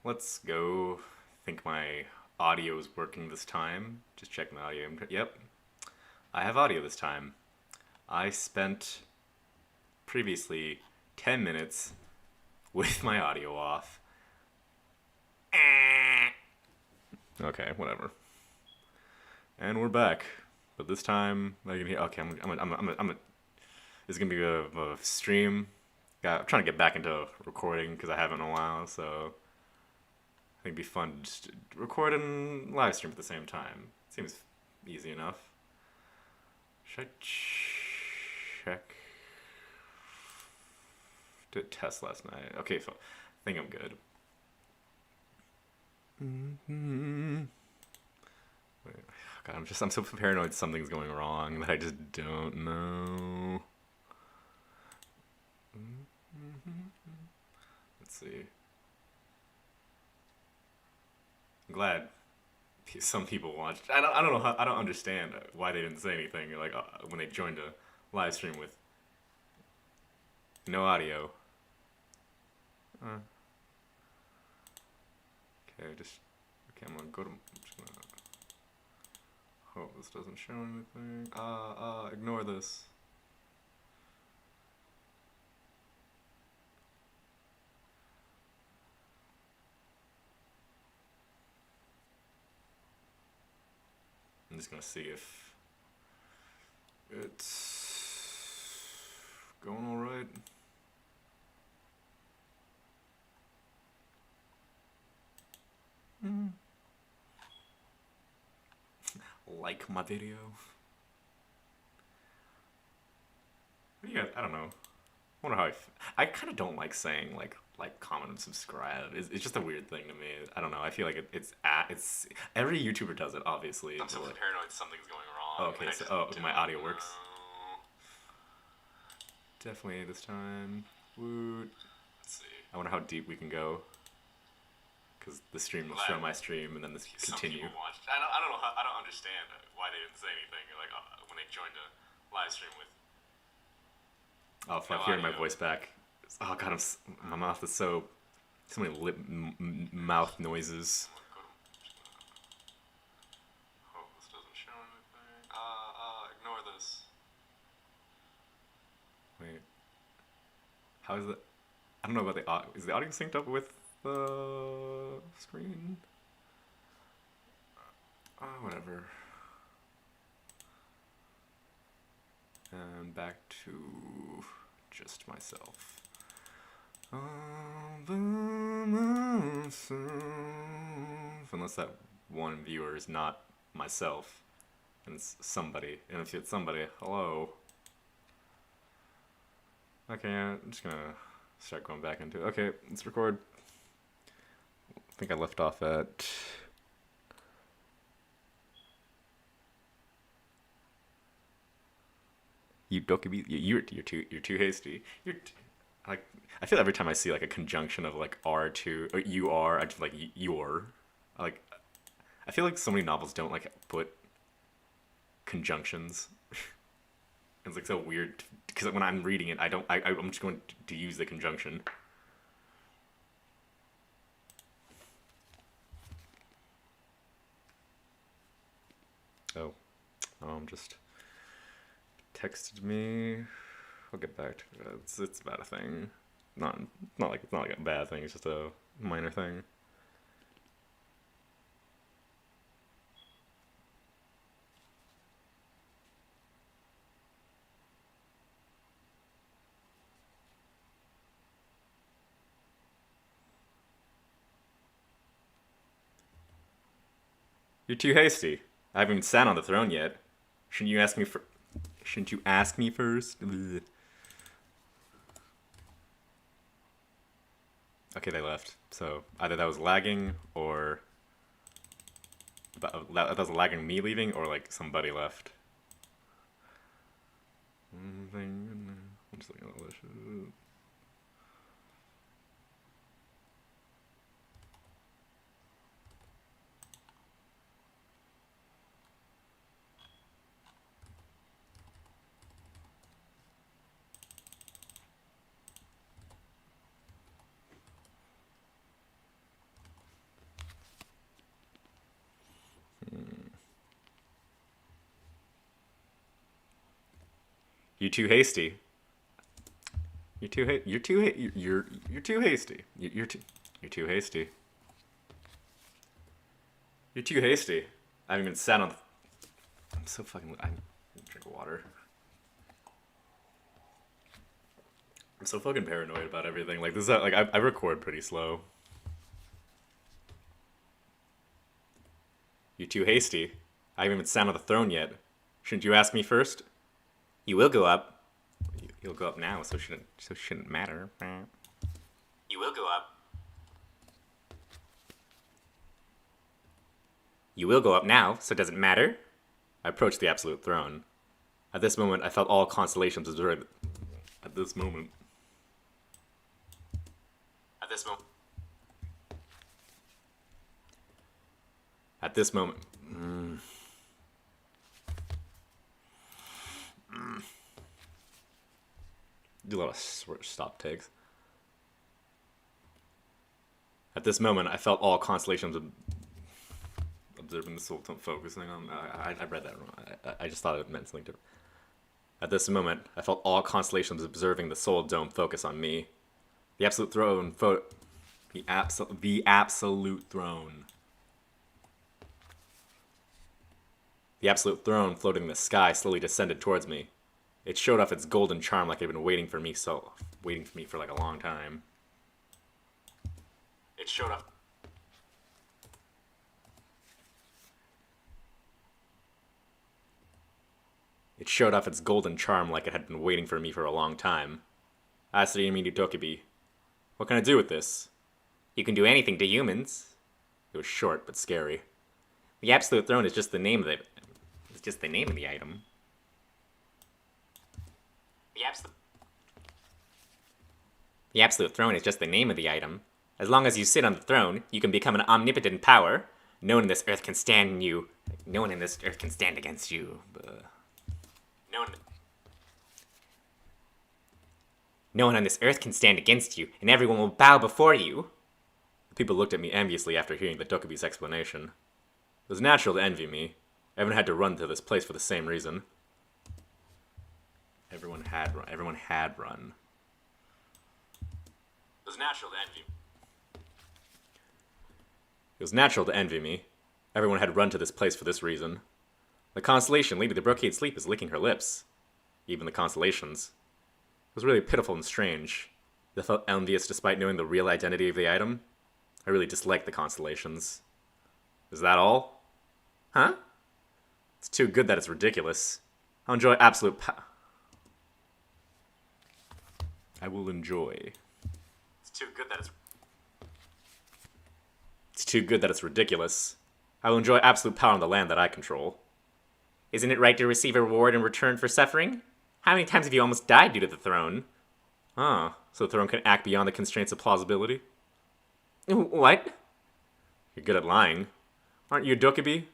let's go. Think my audio is working this time. Just check my audio. Yep, I have audio this time. I spent previously 10 minutes with my audio off. Okay, whatever. And we're back. But this time, I can hear. Okay, this is gonna be a stream. I'm trying to get back into recording because I haven't in a while, so I think it'd be fun to just record and live stream at the same time. Seems easy enough. Should I check? Did a test last night. Okay, so I think I'm good. Wait, God, I'm so paranoid something's going wrong that I just don't know. Let's see. I'm glad some people watched. I don't know how, I don't understand why they didn't say anything. Like when they joined a live stream with no audio. Okay, I'm gonna go to. I'm just gonna hope this doesn't show anything. Ignore this. I'm just gonna see if it's going all right. Like my video. What do you guys? I don't know. I wonder how I kind of don't like saying like comment and subscribe. It's just a weird thing to me. I don't know. I feel like it's every YouTuber does it. Obviously. I'm so like, paranoid something's going oh, wrong. okay, so my audio works. Definitely this time. Woot. Let's see. I wonder how deep we can go. Because the stream will show my stream and then this continue. Some people watched. I don't know. I don't understand why they didn't say anything. Like when they joined a live stream with. Oh, fuck! Hearing my voice back. Oh god, my mouth is so many mouth noises. Hope this doesn't show anything. Ignore this. Wait. How is it? I don't know about the audio. Is the audio synced up with the screen? Oh, whatever. And back to just myself. All by myself. Unless that one viewer is not myself. And it's somebody. And if it's somebody, hello. Okay, I'm just gonna start going back into it. Okay, let's record. I think I left off at. You Dokubi, you're too hasty. Like I feel every time I see like a conjunction of like R2 or you are, I just like you're. Like I feel like so many novels don't like put conjunctions. It's like so weird because when I'm reading it, I'm just going to use the conjunction. Oh, just texted me. I'll get back to it. It's about a thing. Not like a bad thing. It's just a minor thing. You're too hasty. I haven't even sat on the throne yet. Shouldn't you ask me for? Shouldn't you ask me first? Ugh. Okay, they left. So either that was lagging or that was lagging me leaving or like somebody left. I'm just looking at all this shit. You too hasty. You're too you're too hasty. You're too hasty. You're too hasty. I haven't even sat on. I'm so fucking. I drink water. I'm so fucking paranoid about everything. Like this, is like I record pretty slow. You're too hasty. I haven't even sat on the throne yet. Shouldn't you ask me first? You will go up. You'll go up now, so shouldn't matter. You will go up. You will go up now, so it doesn't matter. I approached the absolute throne. At this moment, I felt all constellations observed. At this moment. At this moment. At this moment. Do a lot of stop takes. At this moment, I felt all constellations observing the soul focusing on. I read that wrong. I just thought it meant something different. At this moment, I felt all constellations observing the soul dome focus on me. The absolute throne. The absolute throne. The absolute throne floating in the sky slowly descended towards me. It showed off its golden charm like it had been waiting for me for like a long time. It showed off. It showed off its golden charm like it had been waiting for me for a long time. I asked Yamini Tokibi, "What can I do with this?" "You can do anything to humans." It was short but scary. The absolute throne is just the name of it. It's just the name of the item. The absolute throne is just the name of the item. As long as you sit on the throne, you can become an omnipotent power. No one in this earth can stand you. No one in this earth can stand against you. No one on this earth can stand against you, and everyone will bow before you. The people looked at me enviously after hearing the Dokubi's explanation. It was natural to envy me. Everyone had to run to this place for the same reason. Everyone had run. It was natural to envy. It was natural to envy me. Everyone had run to this place for this reason. The constellation leading the brocade sleep is licking her lips. Even the constellations. It was really pitiful and strange. I felt envious despite knowing the real identity of the item. I really disliked the constellations. Is that all? Huh? It's too good that it's ridiculous. I'll enjoy absolute I will enjoy. It's too good that it's ridiculous. I will enjoy absolute power on the land that I control. Isn't it right to receive a reward in return for suffering? How many times have you almost died due to the throne? Ah, so the throne can act beyond the constraints of plausibility? What? You're good at lying. Aren't you a Dokubi?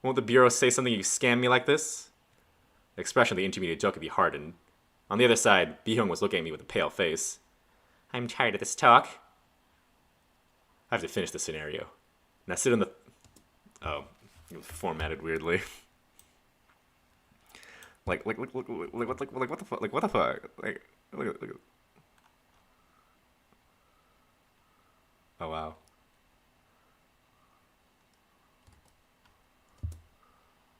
Won't the Bureau say something you scam me like this? The expression of the intermediate Dokubi hardened. On the other side, Bihung was looking at me with a pale face. I'm tired of this talk. I have to finish the scenario. Now sit on the... Oh, it was formatted weirdly. What the fuck? Like, what the fuck? Like, look at... Oh, wow.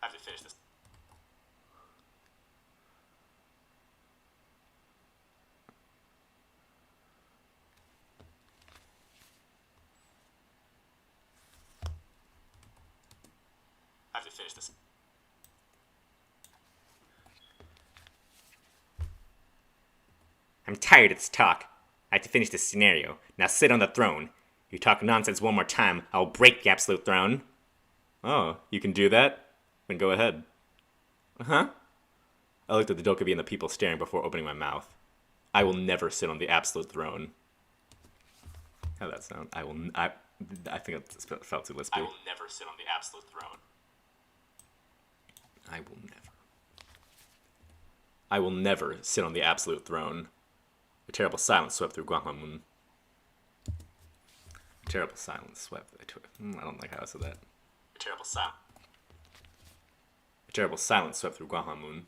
I have to finish this. I have to finish this. I'm tired of this talk. I have to finish this scenario. Now sit on the throne. If you talk nonsense one more time, I'll break the absolute throne. Oh, you can do that? Then go ahead. Huh? I looked at the Dokubi and the people staring before opening my mouth. I will never sit on the absolute throne. How'd that sound? I think it felt too lispy. I will never sit on the absolute throne. I will never sit on the absolute throne. A terrible silence swept through Gwanghwamun. A terrible silence swept through... I don't like how I said that. A terrible silence swept through Gwanghwamun.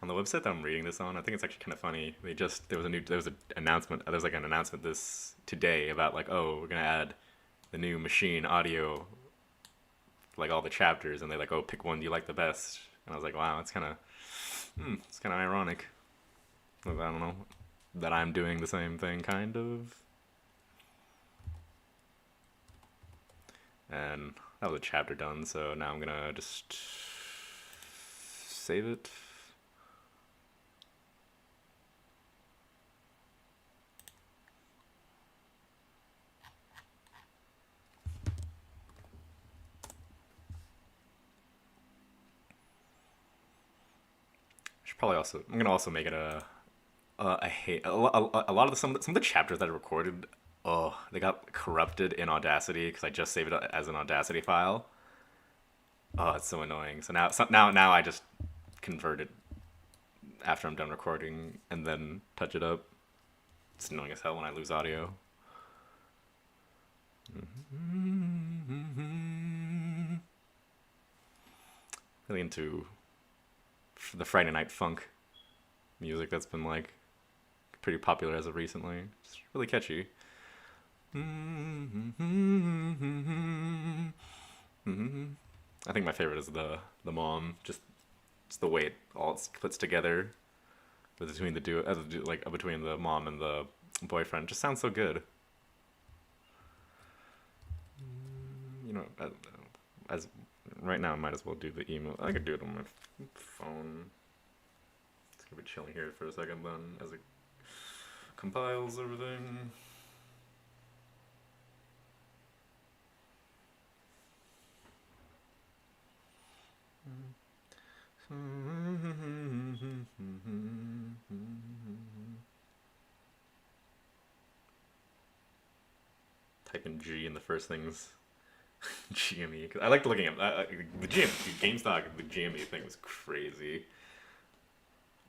on the website that I'm reading this on, I think it's actually kind of funny. There was an announcement. There was like an announcement this today about like, oh, we're gonna add the new machine audio, like all the chapters, and they're like, oh, pick one you like the best. And I was like, wow, it's kind of ironic. I don't know that I'm doing the same thing, kind of. And that was a chapter done, so now I'm gonna just save it. I'm gonna also make it I hate a lot of some of the chapters that I recorded. Oh, they got corrupted in Audacity because I just saved it as an Audacity file. Oh, it's so annoying. So now I just convert it after I'm done recording and then touch it up. It's annoying as hell when I lose audio. Really into the Friday Night Funk music that's been like pretty popular as of recently. It's really catchy. I think my favorite is the mom. Just the way it all splits together between the between the mom and the boyfriend. Just sounds so good. You know, as right now, I might as well do the email. I could do it on my phone. It's gonna be chilling here for a second then, as it compiles everything. Type in G and the first thing's GME. Cause I liked looking at the GameStop. The GME thing was crazy.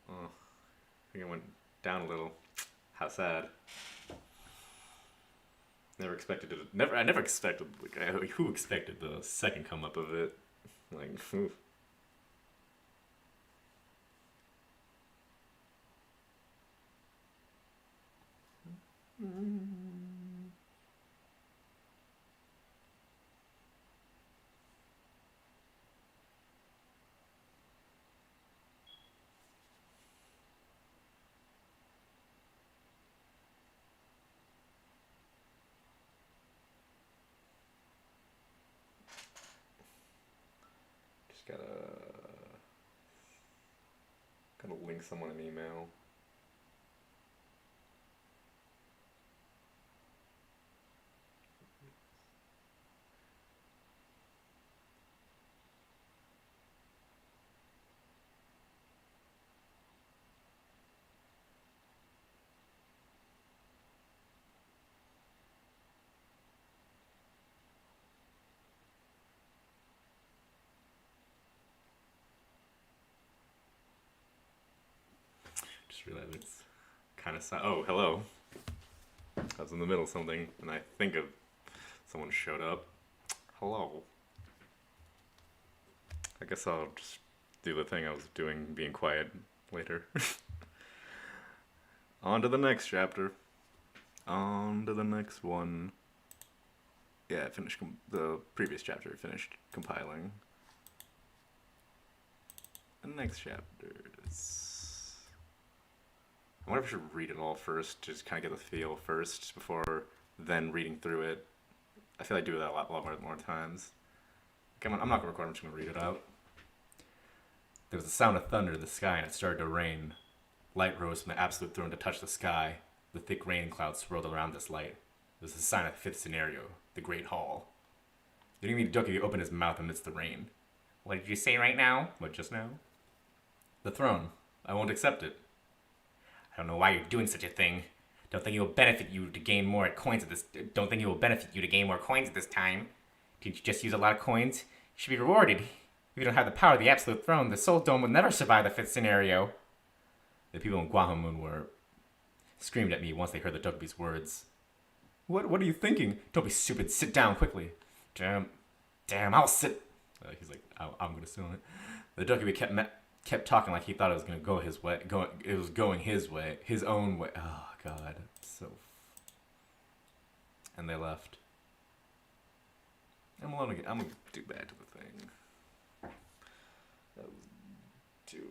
Oh, I think it went down a little. How sad. Never expected it. I never expected. Like, who expected the second come up of it? Like, oof. Just gotta link someone an email. Just realized it's kind of oh, hello. I was in the middle of something, and I think of someone showed up. Hello. I guess I'll just do the thing I was doing, being quiet, later. On to the next chapter. On to the next one. Yeah, I finished the previous chapter. Finished compiling. The next chapter is. I wonder if I should read it all first, just kind of get the feel first before then reading through it. I feel I do that a lot more times. Come on, I'm not gonna record. I'm just gonna read it out. There was a sound of thunder in the sky, and it started to rain. Light rose from the absolute throne to touch the sky. The thick rain clouds swirled around this light. It was a sign of the fifth scenario, the Great Hall. The enemy Ducky opened his mouth amidst the rain. What did you say right now? What, just now? The throne. I won't accept it. I don't know why you're doing such a thing. Don't think it will benefit you to gain more coins at this. Don't think it will benefit you to gain more coins at this time. Did you just use a lot of coins? You should be rewarded. If you don't have the power of the Absolute Throne, the Soul Dome will never survive the fifth scenario. The people in Guahamun were screamed at me once they heard the Dokkaebi's words. What are you thinking? Don't be stupid. Sit down quickly. Damn, I'll sit. He's like, I'm gonna sit on it. The Dokkaebi kept kept talking like he thought it was gonna go his way. It was going his way, his own way. Oh God, so. And they left. I'm gonna do back to the thing. I was doing.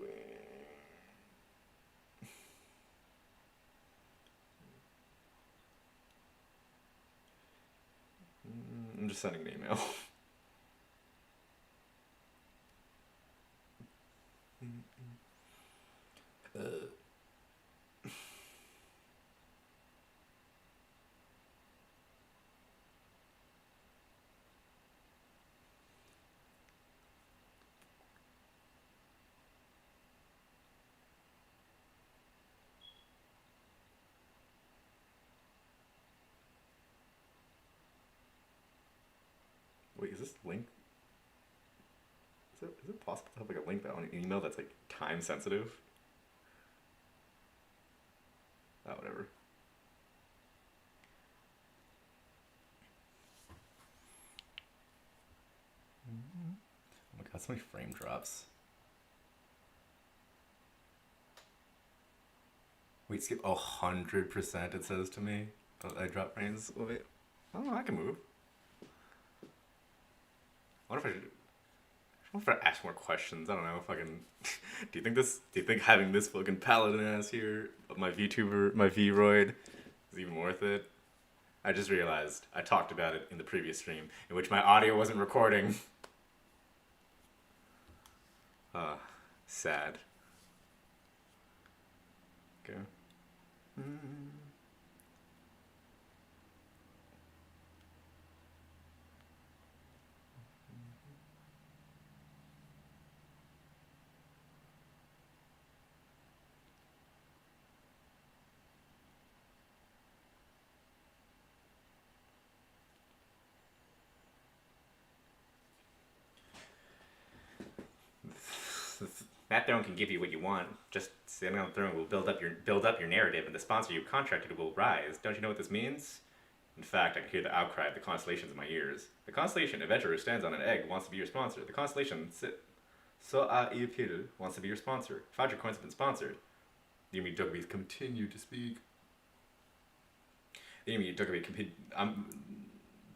I'm just sending an email. Wait, is this link? Is it possible to have like a link that on an email that's like time sensitive? Oh, whatever. Oh my god, so many frame drops. Wait, skip 100%. It says to me. I drop frames. Wait, I don't know. I can move. What if I should? What if I ask more questions? I don't know if I can. Do you think having this fucking paladin ass here, my VTuber, my Vroid, is even worth it? I just realized I talked about it in the previous stream, in which my audio wasn't recording. Sad. Okay. That throne can give you what you want. Just sitting on the throne will build up your narrative, and the sponsor you contracted will rise. Don't you know what this means? In fact, I can hear the outcry of the constellations in my ears. The constellation Adventurer stands on an egg wants to be your sponsor. The constellation So'a'ipil wants to be your sponsor. 500 coins have been sponsored. The enemy Dokkaebi's continue to speak. The enemy Dokkaebi I'm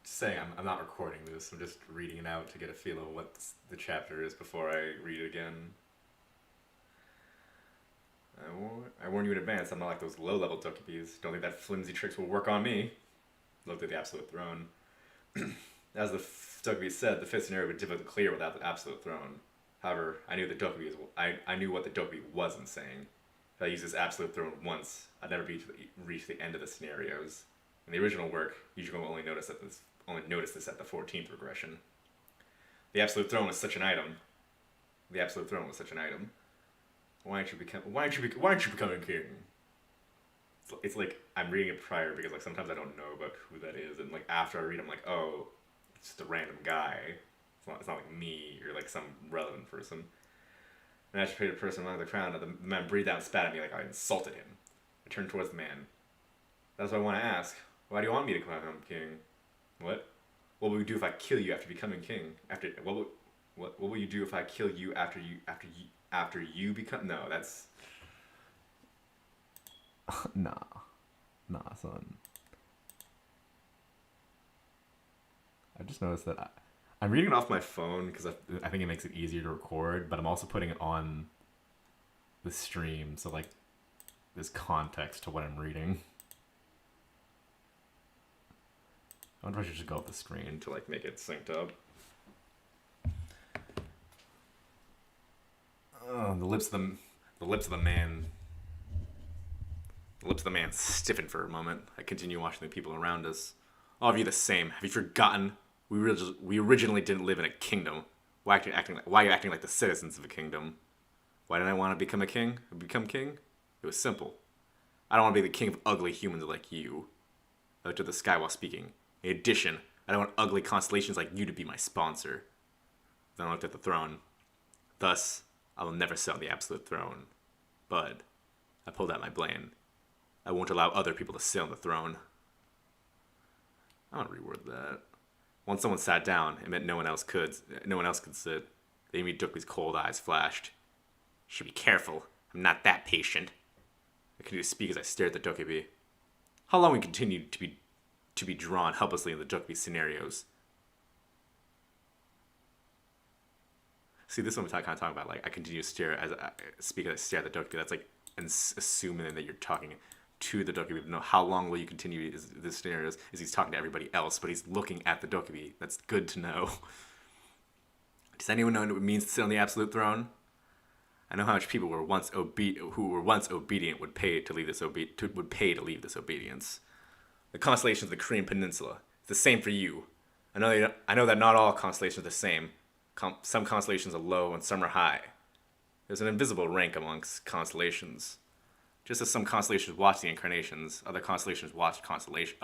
saying I'm not recording this. I'm just reading it out to get a feel of what the chapter is before I read it again. I warn you in advance, I'm not like those low-level Dokkaebis. Don't think that flimsy tricks will work on me. Looked at the Absolute Throne. As the Dokkaebi said, the fifth scenario would be difficult to clear without the Absolute Throne. However, I knew I knew what the Dokkaebi wasn't saying. If I used this Absolute Throne once, I'd never reach the end of the scenarios. In the original work, Ichigo only noticed this at the 14th regression. The Absolute Throne was such an item. The Absolute Throne was such an item. Why aren't you becoming king? It's like I'm reading it prior because like sometimes I don't know about who that is, and like after I read, I'm like, oh, it's just a random guy. It's not like me or like some relevant person. An agitated person among the crowd, the man breathed out and spat at me like I insulted him. I turned towards the man. That's what I want to ask. Why do you want me to become king? What? What will you do if I kill you after becoming king? What will you do if I kill you after you become? No, that's nah, son. I just noticed that I'm reading it off my phone because I think it makes it easier to record, but I'm also putting it on the stream, so like there's context to what I'm reading. I wonder if I should just go off the screen to like make it synced up. Oh, the lips of the man stiffened for a moment. I continue watching the people around us. All of you the same. Have you forgotten? We originally didn't live in a kingdom. Why are you acting like the citizens of a kingdom? Why did I want to become a king? Become king? It was simple. I don't want to be the king of ugly humans like you. I looked at the sky while speaking. In addition, I don't want ugly constellations like you to be my sponsor. Then I looked at the throne. Thus, I will never sit on the Absolute Throne. But I pulled out my blade. I won't allow other people to sit on the throne. I'm gonna reword that. Once someone sat down, it meant no one else could sit. The enemy Dokkaebi's cold eyes flashed. Should be careful. I'm not that patient. I continue to speak as I stare at the Dokkaebi. How long we continue to be drawn helplessly in the Dokkaebi scenarios? See, this one we're kind of talking about. Like, I continue to stare as I speak as I stare at the Dokkaebi. That's like assuming that you're talking to the Dokkaebi. No, how long will you continue? Is this scenario is he's talking to everybody else, but he's looking at the Dokkaebi. That's good to know. Does anyone know what it means to sit on the absolute throne? I know how much people who were once obedient would pay to leave this obedience. The constellations of the Korean Peninsula. It's the same for you. I know that not all constellations are the same. Some constellations are low and some are high. There's an invisible rank amongst constellations. Just as some constellations watch the incarnations, other constellations watch the constellations.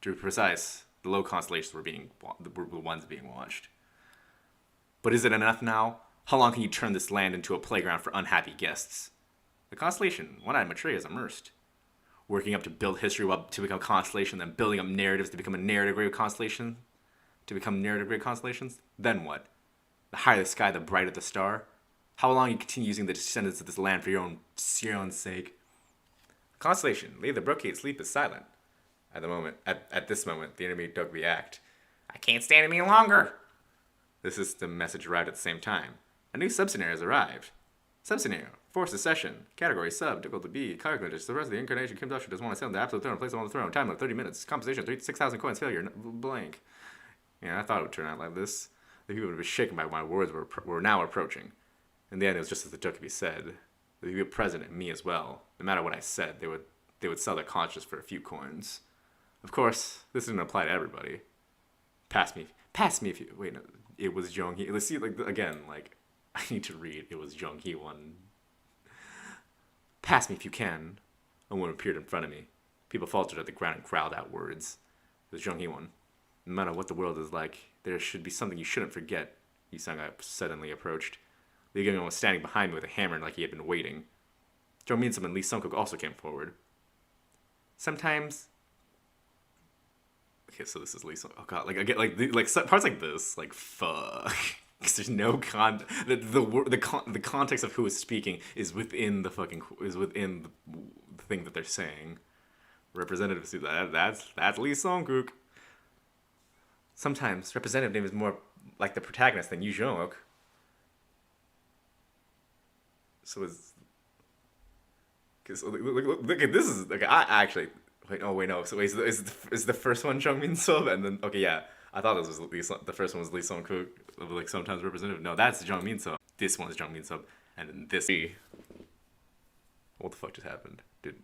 To be precise, the low constellations were the ones being watched. But is it enough now? How long can you turn this land into a playground for unhappy guests? The constellation, one-eyed Maitreya, is immersed. Working up to build history to become a constellation, then building up narratives to become a narrative-grade constellation. To become narrative-grade constellations? Then what? The higher the sky, the brighter the star. How long you continue using the descendants of this land for your own sake? Constellation, leave the brocade sleep is silent. At this moment, the enemy Dokkaebi act. I can't stand any longer. This is the message arrived at the same time. A new sub-scenario has arrived. Sub-scenario, forced secession, category sub, difficult to be, calculated, the rest of the incarnation, Kim Dusher doesn't want to sit on the absolute throne, place him on the throne, time limit 30 minutes, compensation 6,000 coins, failure, blank. Yeah, I thought it would turn out like this. The people would be shaken by my words were now approaching. In the end, it was just as the Dokkaebi said. The people present and me as well. No matter what I said, they would sell their conscience for a few coins. Of course, this didn't apply to everybody. Pass me if you wait. No, it was Jong-hee. Let's see, like again, like I need to read. It was Jong-hee one. Pass me if you can. A woman appeared in front of me. People faltered at the ground and growled out words. It was Jong-hee one. No matter what the world is like, there should be something you shouldn't forget. Yusanga suddenly approached. Lee Gyung was standing behind me with a hammer like he had been waiting. Jo Min-sum and Lee Sung-kook also came forward. Sometimes. Okay, so this is Lee Sung. Oh god, like I get like parts like this, like fuck. Because there's no the context of who is speaking is within the thing that they're saying. Representative, that's Lee Sung-kook. Sometimes representative name is more like the protagonist than Yu Jong-ok. So it's because look at this is okay. I actually wait no. So wait, is the first one Jung Min Sub and then okay yeah. I thought this was the first one was Lee Sung Kook, like sometimes representative. No, that's Jung Min Sub. This one is Jung Min Sub, and then this. What the fuck just happened, dude?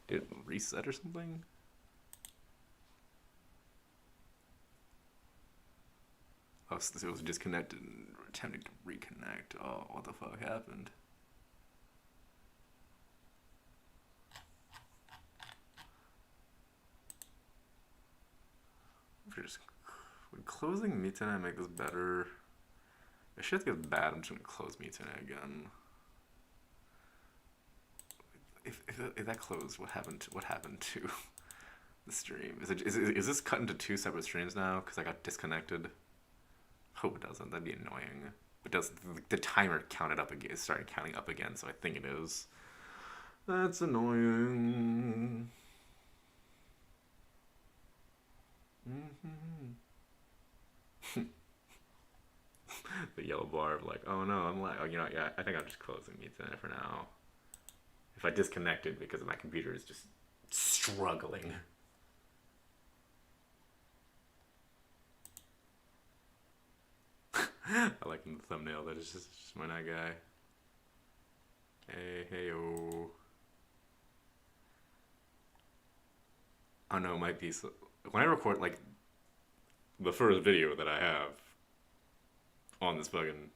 Did it reset or something? Oh, so it was disconnected and attempting to reconnect. Oh, what the fuck happened? Would closing Mitane make this better? If shit gets bad, I'm just gonna close Mitane again. If that closed, what happened to the stream? Is this cut into two separate streams now? Because I got disconnected. Hope it doesn't. That'd be annoying. But does the timer counted up again? Started counting up again, so I think it is. That's annoying. The yellow bar of like, oh no, I'm like, oh, you know, yeah, I think I'm just closing Mitane for now. If I disconnected because my computer is just struggling. I like in the thumbnail that it's just my night guy. Hey, oh. I don't know, it might be so. When I record like the first video that I have on this fucking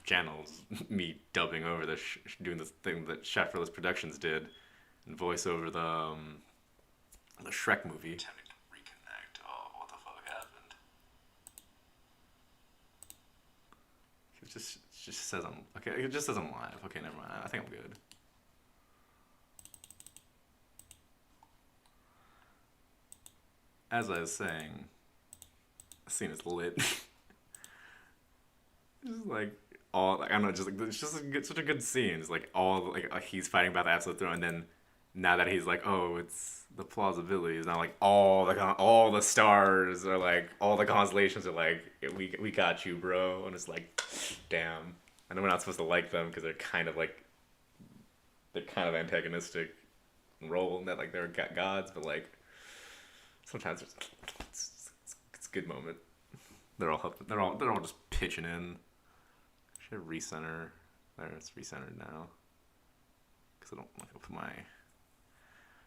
channel is me dubbing over the doing this thing that Shafferless Productions did and voice over the Shrek movie. Attempting to reconnect. Oh, what the fuck happened? It just says I'm okay. It just says I'm live. Okay, never mind. I think I'm good. As I was saying, scene is lit. Just like all like I don't know, just like it's just such a good scene. It's like all like he's fighting about the absolute throne, and then now that he's like, oh, it's the plausibility is now like all the stars are like all the constellations are like we got you, bro, and it's like, damn. I know we're not supposed to like them because they're kind of antagonistic role in that like they're gods, but like sometimes it's a good moment. They're all just pitching in. Should I recenter? There, it's recentered now. Because I don't want to put my. I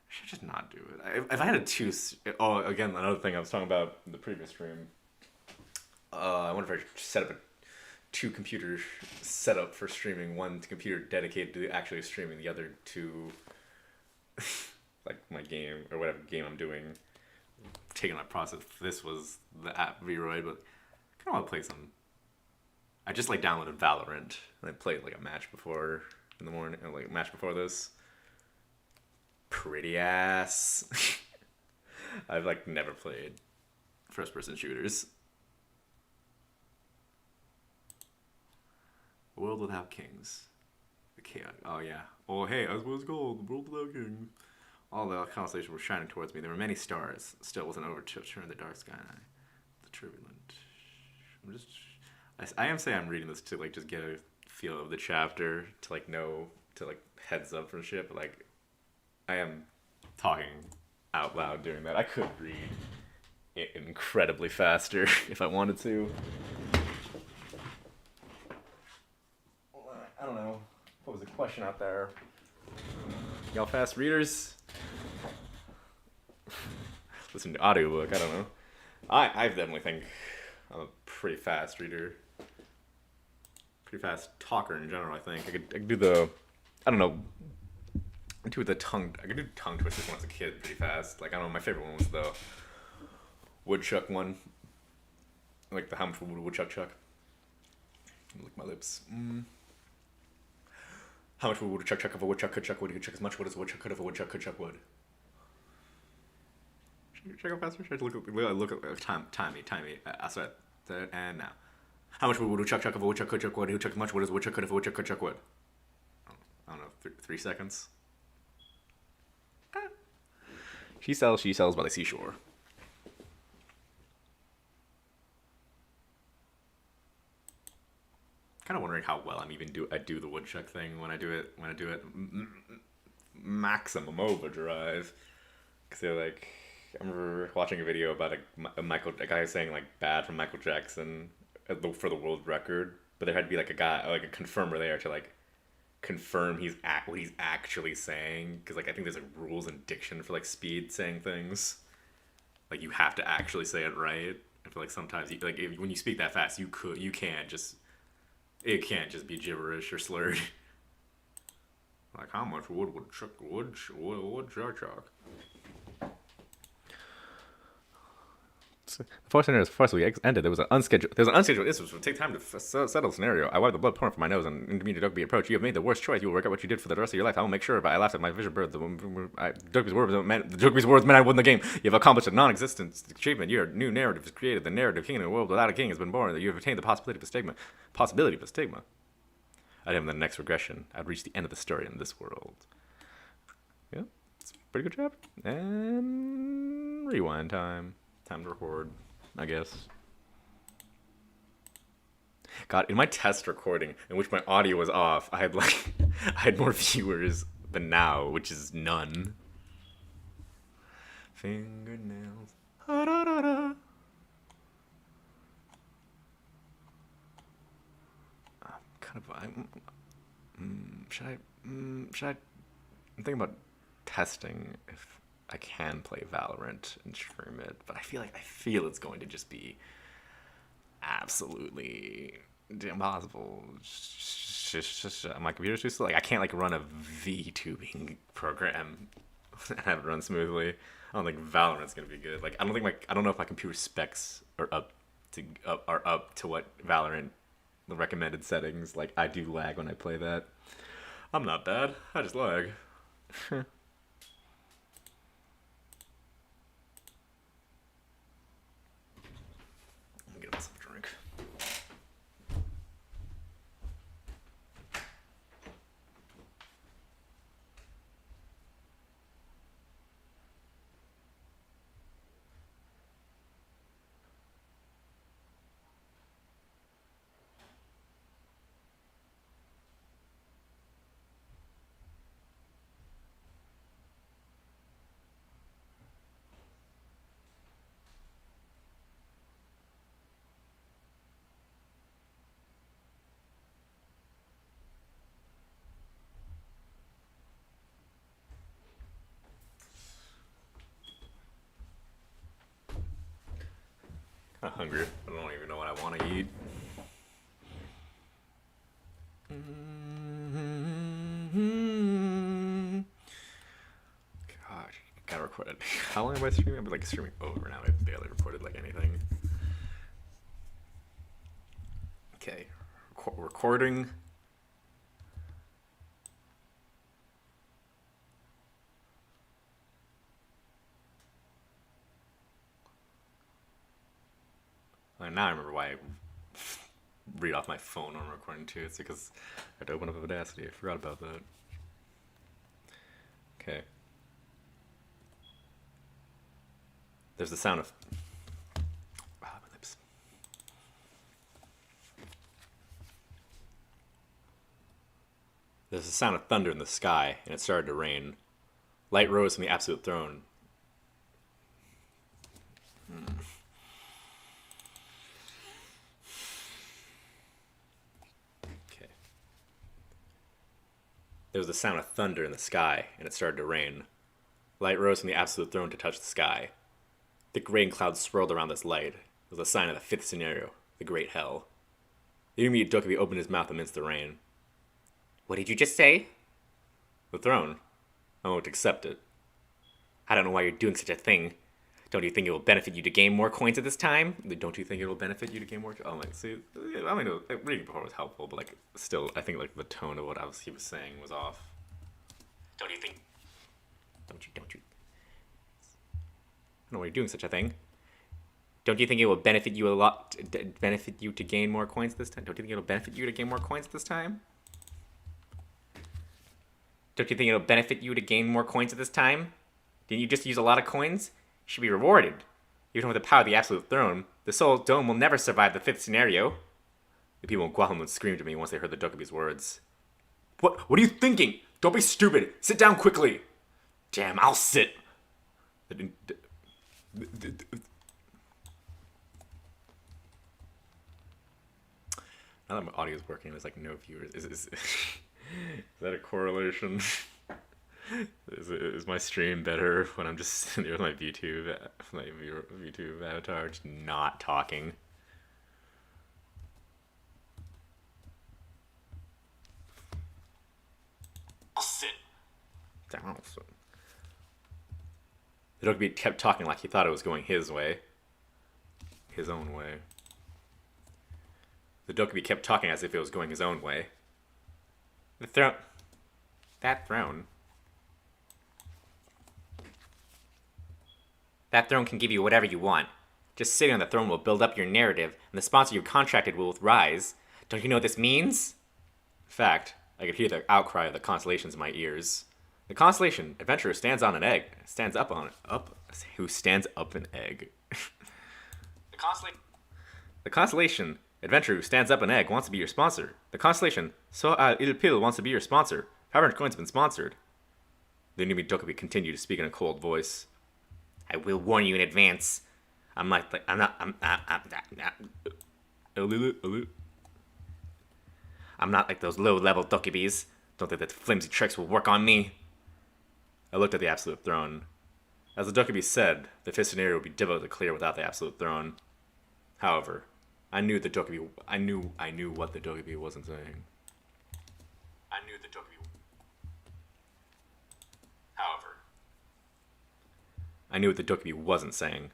should just not do it. If I had a two. Oh, again, another thing I was talking about in the previous stream. I wonder if I should set up a two computer setup for streaming. One computer dedicated to actually streaming, the other to like my game or whatever game I'm doing. Taking my process. This was the app Vroid, but I kind of want to play some. I just like downloaded Valorant and I played like a match before in the morning, like a match before this. Pretty ass. I've like never played first person shooters. A World Without Kings. The chaos. Oh yeah. Oh hey, as was called, the World Without Kings. All the constellations were shining towards me. There were many stars. Still wasn't overturned the dark sky. The turbulent. I am saying I'm reading this to like just get a feel of the chapter to like know to like heads up from shit, but like I am talking out loud doing that. I could read it incredibly faster if I wanted to. I don't know. What was the question out there? Y'all fast readers? Listen to audiobook, I don't know. I definitely think I'm a pretty fast reader. Pretty fast talker in general, I think. I could do the, I don't know, I could do tongue twisters when I was a kid pretty fast. Like, I don't know, my favorite one was the woodchuck one. Like the how much would a woodchuck chuck? Lick my lips. How much would a woodchuck chuck if a woodchuck could chuck wood? He could chuck as much wood as a woodchuck could if a woodchuck could chuck wood. Should I go faster? Should I look at time me. I'll start that and now. How much wood would a woodchuck chuck if a woodchuck could chuck wood? He would chuck as much wood as a woodchuck could if a woodchuck could chuck wood. I don't know, 3 seconds. She sells by the seashore. Kind of wondering how well I do the woodchuck thing when I do it maximum overdrive. Because they're like, I remember watching a video about a guy saying like bad from Michael Jackson for the world record, but there had to be like a guy, like a confirmer there to like confirm what he's actually saying. Because like I think there's like rules and diction for like speed saying things. Like you have to actually say it right. I feel like sometimes when you speak that fast, it can't just be gibberish or slurred. Like how much wood would chuck? The first week ended. There was an unscheduled. This was take time to settle the scenario. I wiped the blood pouring from my nose and intermediate Dugby approach. You have made the worst choice. You will work out what you did for the rest of your life. I will make sure. But I laughed at my vision bird. Dugby's words meant I won the game. You have accomplished a non-existent achievement. Your new narrative is created. The narrative king in a world without a king has been born. You have attained the possibility of a stigma. I'd have the next regression. I'd reach the end of the story in this world. Yeah, it's a pretty good job. And rewind time. Time to record, I guess. God, in my test recording, in which my audio was off, I had more viewers than now, which is none. Fingernails. Ha-da-da-da. I'm thinking about testing if I can play Valorant and stream it, but I feel it's going to just be absolutely impossible. My computer's too slow. Like I can't like run a VTubing program and have it run smoothly. I don't think Valorant's gonna be good. Like I don't know if my computer specs are up to what Valorant, the recommended settings. Like I do lag when I play that. I'm not bad. I just lag. I'm hungry. I don't even know what I want to eat. God, gotta record it. How long have I streaming? I've been like streaming over now. I've barely recorded like anything. Okay, recording. Now I remember why I read off my phone when I'm recording too. It's because I had to open up Audacity. I forgot about that. Okay. There's the sound of... my lips. There's the sound of thunder in the sky, and it started to rain. Light rose from the absolute throne. Okay. There was the sound of thunder in the sky, and it started to rain. Light rose from the absolute throne to touch the sky. Thick rain clouds swirled around this light. It was a sign of the fifth scenario, the Great Hell. The immediate Dokkaebi opened his mouth amidst the rain. What did you just say? The throne. I won't accept it. I don't know why you're doing such a thing. Don't you think it will benefit you to gain more coins at this time? Don't you think it will benefit you to gain more? Oh, like, see, I mean, reading before was helpful, but like, still, I think like the tone of what he was saying was off. Don't you think? Don't you? I don't know why you're doing such a thing. Don't you think it will benefit you a lot? Benefit you to gain more coins this time? Don't you think it'll benefit you to gain more coins this time? Don't you think it'll benefit you to gain more coins at this time? Didn't you just use a lot of coins? You should be rewarded. Even with the power of the Absolute Throne, the Soul Dome will never survive the fifth scenario. The people in Guahamon screamed at me once they heard the Dokkaebi's words. What are you thinking? Don't be stupid. Sit down quickly. Damn, I'll sit. Now that my audio is working, there's like no viewers. Is that a correlation? Is my stream better when I'm just sitting there with my VTube avatar, just not talking? I'll sit. Down. The Dokkaebi kept talking like he thought it was going his way. His own way. The Dokkaebi kept talking as if it was going his own way. The throne... That throne... That throne can give you whatever you want. Just sitting on the throne will build up your narrative, and the sponsor you contracted will rise. Don't you know what this means? In fact, I could hear the outcry of the constellations in my ears. The constellation, adventurer stands on an egg. Stands up on it. Who stands up an egg? The constellation, adventurer who stands up an egg, wants to be your sponsor. The constellation, So Il Pil wants to be your sponsor. 500 coins have been sponsored. The Numi Dokkaebi continued to speak in a cold voice. I will warn you in advance. I'm not. I'm not like those low-level Dokkaebis. Don't think that flimsy tricks will work on me. I looked at the Absolute Throne. As the Dokkaebi said, the fifth scenario would be difficult to clear without the Absolute Throne. However, I knew what the Dokkaebi wasn't saying. I knew what the Dokkaebi wasn't saying.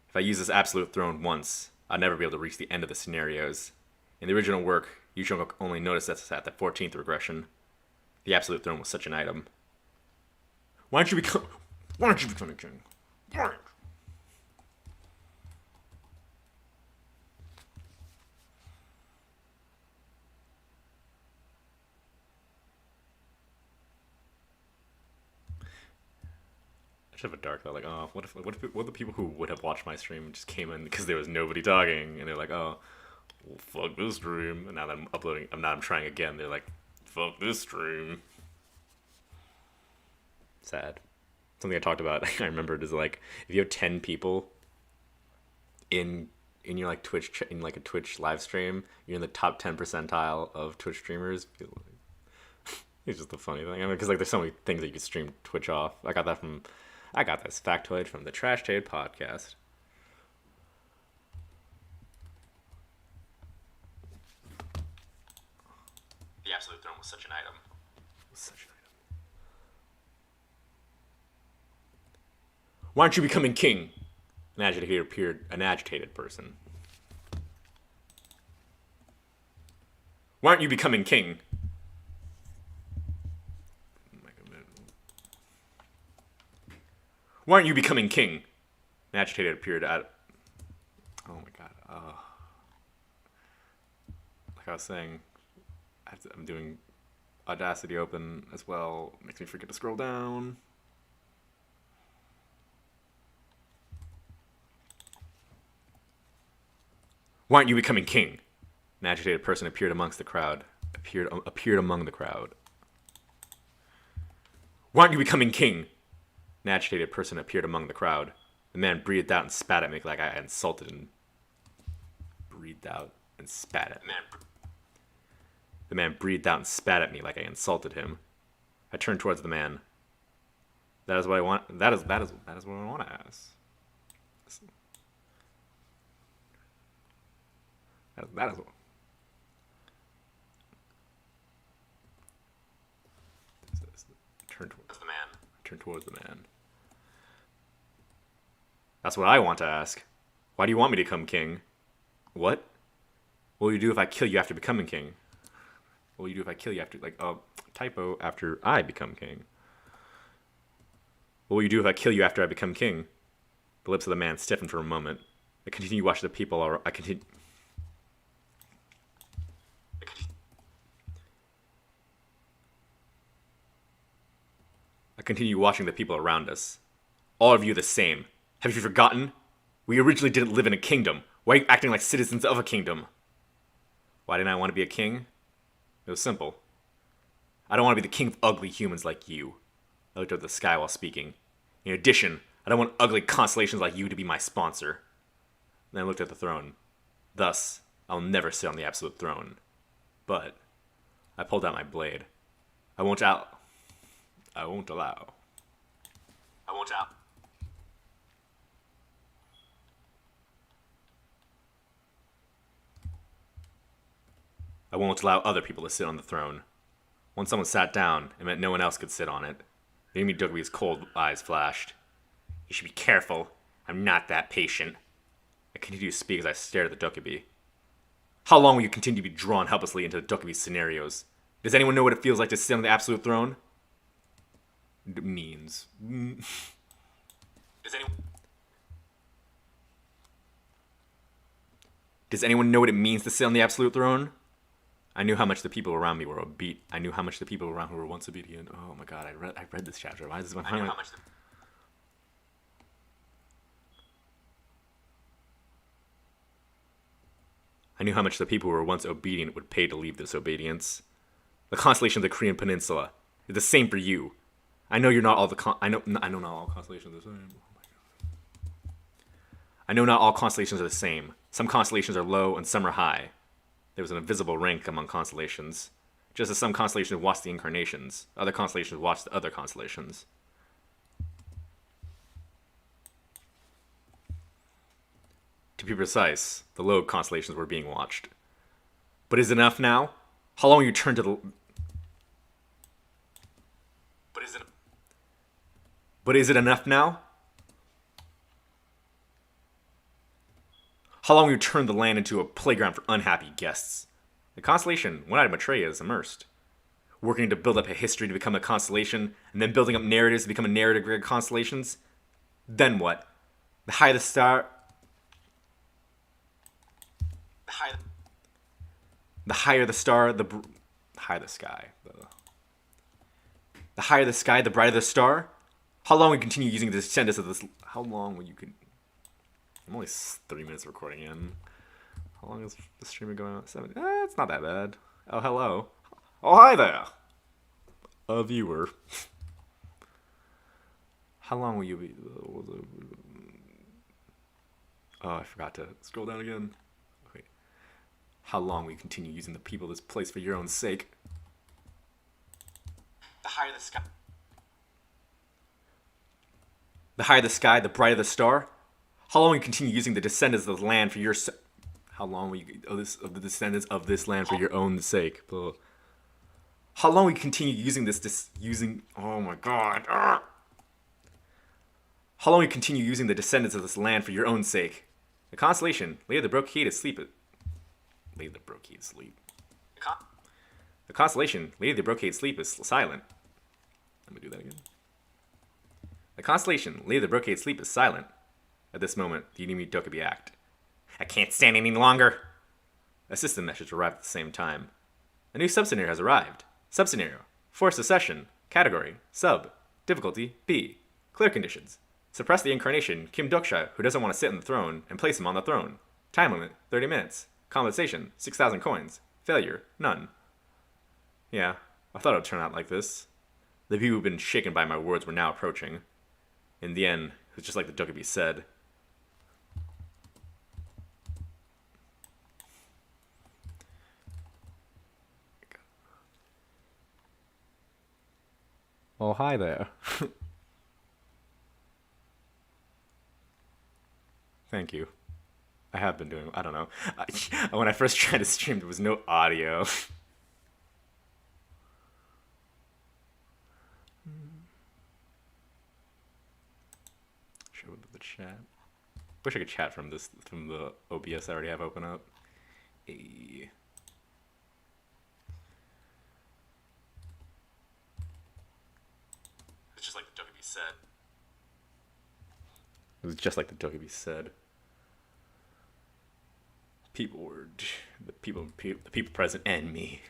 If I use this Absolute Throne once, I'd never be able to reach the end of the scenarios. In the original work, Yushun only noticed that at the 14th regression. The Absolute Throne was such an item. Why don't you become a king? Why? I should have a dark thought, like, oh, what if the people who would have watched my stream just came in because there was nobody talking, and they're like, oh, well, fuck this stream, and now that I'm trying again, they're like, fuck this stream. Sad. Something I talked about, I remembered, is like, if you have 10 people in your like Twitch, in like a Twitch live stream, you're in the top 10 percentile of Twitch streamers. It's just a funny thing. I mean, because like there's so many things that you can stream Twitch off. I got this factoid from the Trash Tade podcast. absolute throne was such an item. Such an item. Why aren't you becoming king? An agitated person. Why aren't you becoming king? Why aren't you becoming king? An agitated appeared at. Oh my god. Like I was saying, I'm doing Audacity open as well. Makes me forget to scroll down. Why aren't you becoming king? An agitated person appeared amongst the crowd. Appeared among the crowd. Why aren't you becoming king? An agitated person appeared among the crowd. The man breathed out and spat at me like I insulted him. Breathed out and spat at me. The man breathed out and spat at me like I insulted him. I turned towards the man. That is what I want. That is what I want to ask. That is what. Turn towards the man. That's what I want to ask. Why do you want me to become king? What? What will you do if I kill you after becoming king? What will you do if I kill you after, typo, after I become king? What will you do if I kill you after I become king? The lips of the man stiffened for a moment. I continue watching the people. I continue watching the people around us. All of you the same. Have you forgotten? We originally didn't live in a kingdom. Why are you acting like citizens of a kingdom? Why didn't I want to be a king? It was simple. I don't want to be the king of ugly humans like you. I looked up at the sky while speaking. In addition, I don't want ugly constellations like you to be my sponsor. Then I looked at the throne. Thus, I'll never sit on the absolute throne. But I pulled out my blade. I won't allow. I won't allow. I won't allow other people to sit on the throne. Once someone sat down, it meant no one else could sit on it. Amy Dugby's cold eyes flashed. You should be careful. I'm not that patient. I continued to speak as I stared at the Dokkaebi. How long will you continue to be drawn helplessly into the Dokkaebi scenarios? Does anyone know what it feels like to sit on the absolute throne? It means. Does anyone know what it means to sit on the absolute throne? I knew how much the people around me were obedient. I knew how much the people around who were once obedient. Oh my god, I read this chapter. Why is this one? I knew how much the people who were once obedient would pay to leave disobedience. The constellation of the Korean Peninsula is the same for you. I know you're not all I know not all constellations are the same. Oh my god. I know not all constellations are the same. Some constellations are low and some are high. There was an invisible rank among constellations. Just as some constellations watch the incarnations, other constellations watch the other constellations. To be precise, the low constellations were being watched. But is it enough now? How long will you turn to the... But is it enough now? How long will you turn the land into a playground for unhappy guests? The constellation, one out of Maitreya, is immersed. Working to build up a history to become a constellation, and then building up narratives to become a narrative grid constellations? Then what? The higher the star... The higher the star, the higher the sky. The higher the sky, the brighter the star? How long will you continue using the descendants of this... How long will you... I'm only 3 minutes recording in. How long is the stream going on? 7? It's not that bad. Oh, hello. Oh, hi there. A viewer. How long will you be... Oh, I forgot to scroll down again. Wait. How long will you continue using the people of this place for your own sake? The higher the sky... The higher the sky, the brighter the star? How long will you continue using the descendants of the land for your How long will you of the descendants of this land for your own sake? How long will you continue using oh my god. How long will you continue using the descendants of this land for your own sake? The constellation, Lady of the Brocade sleep. Lady of the Brocade sleep. The constellation, Lady of the Brocade sleep is silent. Let me do that again. The constellation, Lady of the Brocade sleep is silent. At this moment, the Yunimi Dokubi act. I can't stand any longer. A system message arrived at the same time. A new subscenario has arrived. Subscenario. Forced secession. Category. Sub. Difficulty. B. Clear conditions. Suppress the incarnation, Kim Doksha, who doesn't want to sit on the throne, and place him on the throne. Time limit. 30 minutes. Compensation. 6,000 coins. Failure. None. Yeah, I thought it would turn out like this. The people who've been shaken by my words were now approaching. In the end, it was just like the Dokubi said. Oh, hi there. Thank you. I have been doing, I don't know. When I first tried to stream, there was no audio. Show the chat. Wish I could chat from the OBS I already have open up. Hey. It's just like the Dokubi said. It was just like the Dokubi said. People were the people present and me.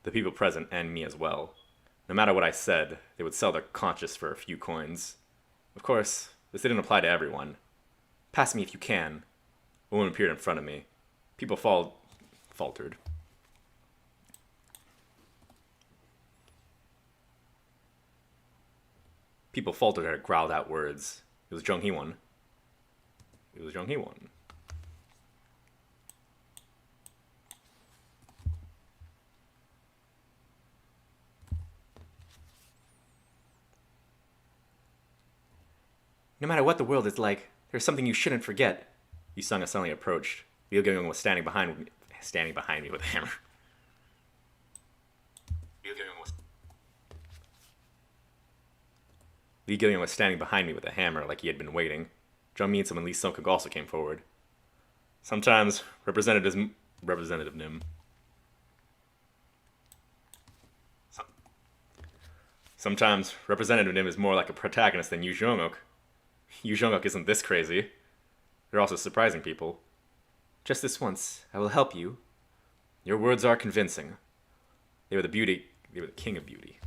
The people present and me as well. No matter what I said, they would sell their conscience for a few coins. Of course, this didn't apply to everyone. Pass me if you can. A woman appeared in front of me. People faltered. People faltered or growled out words. It was Jung Hee-won. It was Jung Hee-won. No matter what the world is like, there's something you shouldn't forget. Yu Sung suddenly approached. Liu Gyung was standing behind me with a hammer. Li Gillian was standing behind me with a hammer like he had been waiting. Zhang Mi and Li Sung also came forward. Sometimes, Representative Nim. Sometimes, Representative Nim is more like a protagonist than Yu Jongok. Yu Jongok isn't this crazy. They're also surprising people. Just this once, I will help you. Your words are convincing. They were the king of beauty.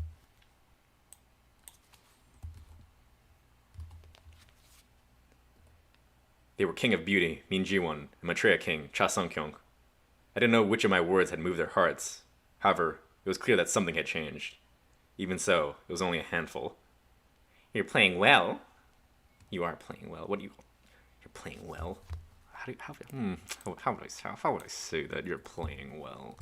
They were king of beauty, Min Ji-won, and Maitreya king, Cha Sung-kyung. I didn't know which of my words had moved their hearts. However, it was clear that something had changed. Even so, it was only a handful. You're playing well. You are playing well. You're playing well. How would I say that you're playing well?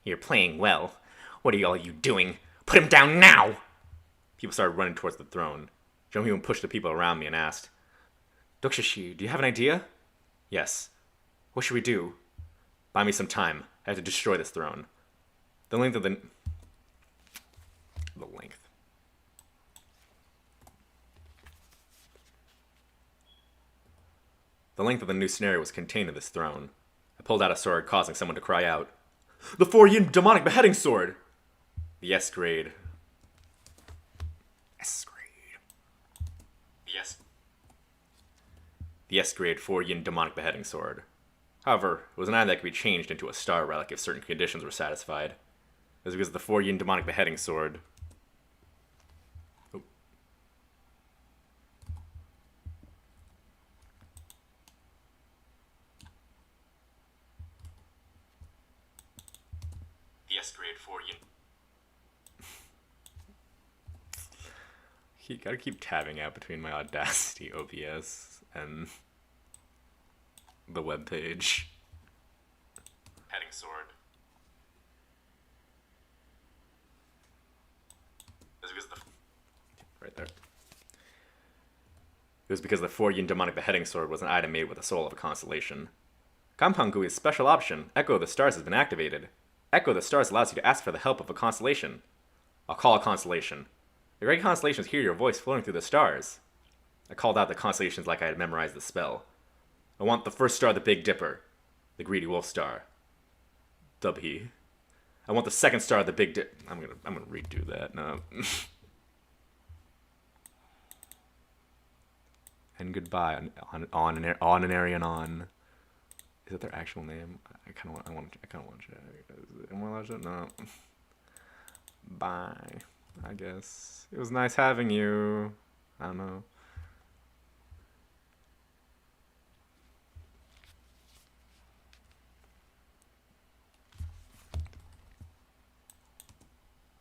You're playing well. What are all you doing? Put him down now! People started running towards the throne. Jung Hyun pushed the people around me and asked, Dokshashi, do you have an idea? Yes. What should we do? Buy me some time. I have to destroy this throne. The length of the new scenario was contained in this throne. I pulled out a sword, causing someone to cry out, The 4-yin demonic beheading sword! The S-grade. The S-grade 4-yin demonic beheading sword. However, it was an item that could be changed into a star relic if certain conditions were satisfied. It was because of the 4-yin demonic beheading sword. Oh. The S-grade 4-yin. You gotta keep tabbing out between my Audacity OBS and the webpage. beheading sword. It was because of the Right there. It was because the 4-yin demonic beheading sword was an item made with the soul of a constellation. Ganpangui's special option, Echo the Stars, has been activated. Echo the Stars allows you to ask for the help of a constellation. I'll call a constellation. The great constellations hear your voice floating through the stars. I called out the constellations like I had memorized the spell. I want the first star, the Big Dipper, the Greedy Wolf Star. Dubhi. I want the second star, the Big Dip. I'm gonna redo that. No. And goodbye on an Arian on. Is that their actual name? I kind of want to check. Am I allowed to? No. Bye. I guess it was nice having you. I don't know.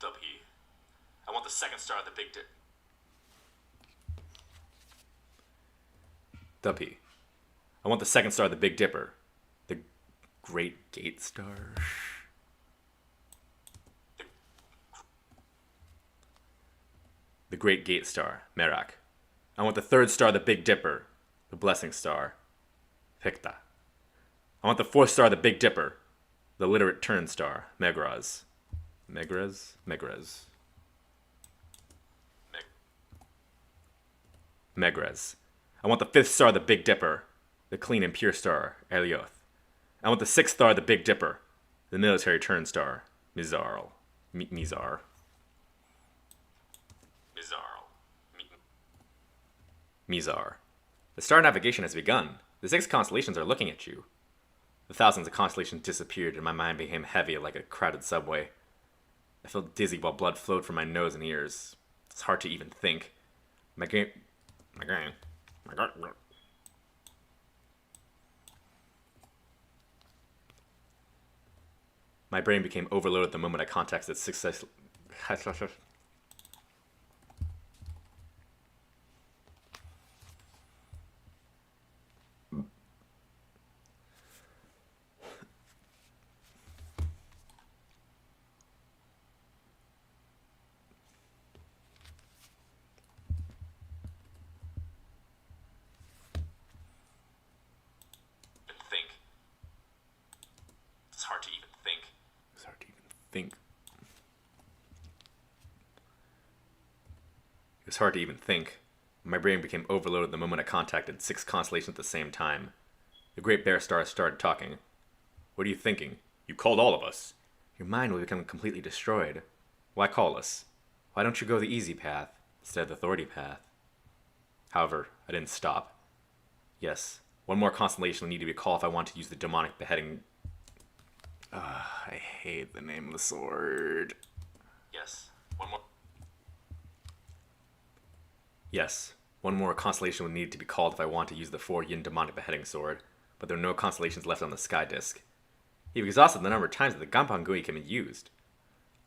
Dubhi. I want the second star, the Big Dip. Dubhi. I want the second star, the Big Dipper. The Great Gate Star. The Great Gate Star, Merak. I want the third star, the Big Dipper. The Blessing Star, Picta. I want the fourth star, the Big Dipper. The Literate Turn Star, Megraz. Megrez? Megrez. I want the fifth star, the Big Dipper. The Clean and Pure Star, Elioth. I want the sixth star, the Big Dipper. The Military Turn Star, Mizarl. Mizar. Mizar. The star navigation has begun. The 6 constellations are looking at you. The thousands of constellations disappeared and my mind became heavy like a crowded subway. I felt dizzy while blood flowed from my nose and ears. It's hard to even think. My brain became overloaded the moment I contacted success. It was hard to even think. My brain became overloaded the moment I contacted 6 constellations at the same time. The Great Bear Star started talking. What are you thinking? You called all of us. Your mind will become completely destroyed. Why call us? Why don't you go the easy path instead of the authority path? However, I didn't stop. Yes, one more constellation will need to be called if I want to use the demonic beheading. I hate the name of the sword. Yes, one more constellation would need to be called if I want to use the 4-yin demonic beheading sword, but there are no constellations left on the sky disk. You've exhausted the number of times that the Ganpangu'i can be used.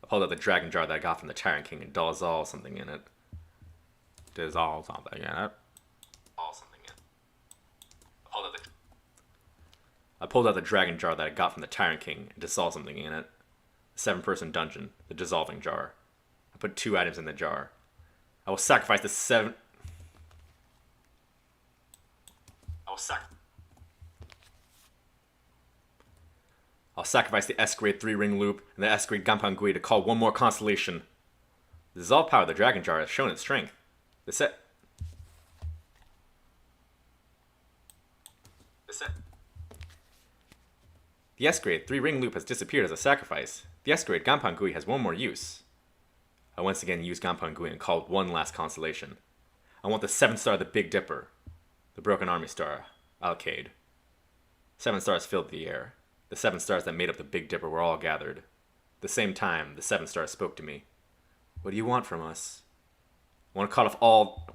I pulled out the dragon jar that I got from the Tyrant King and dissolved something in it. I pulled out the dragon jar that I got from the Tyrant King and dissolved something in it. The 7-person dungeon, the dissolving jar. I put 2 items in the jar. I will sacrifice the 7... I'll sacrifice the S-grade 3-ring loop and the S-grade Ganpangu'i to call one more constellation. The dissolved power of the dragon jar has shown its strength. The S-grade 3-ring loop has disappeared as a sacrifice. The S-grade Ganpangu'i has one more use. I once again used Ganpangu'i and called one last constellation. I want the 7th star, the Big Dipper. The Broken Army Star, Alkaid. 7 stars filled the air. The 7 stars that made up the Big Dipper were all gathered. At the same time, the 7 stars spoke to me. What do you want from us? I want to cut off all...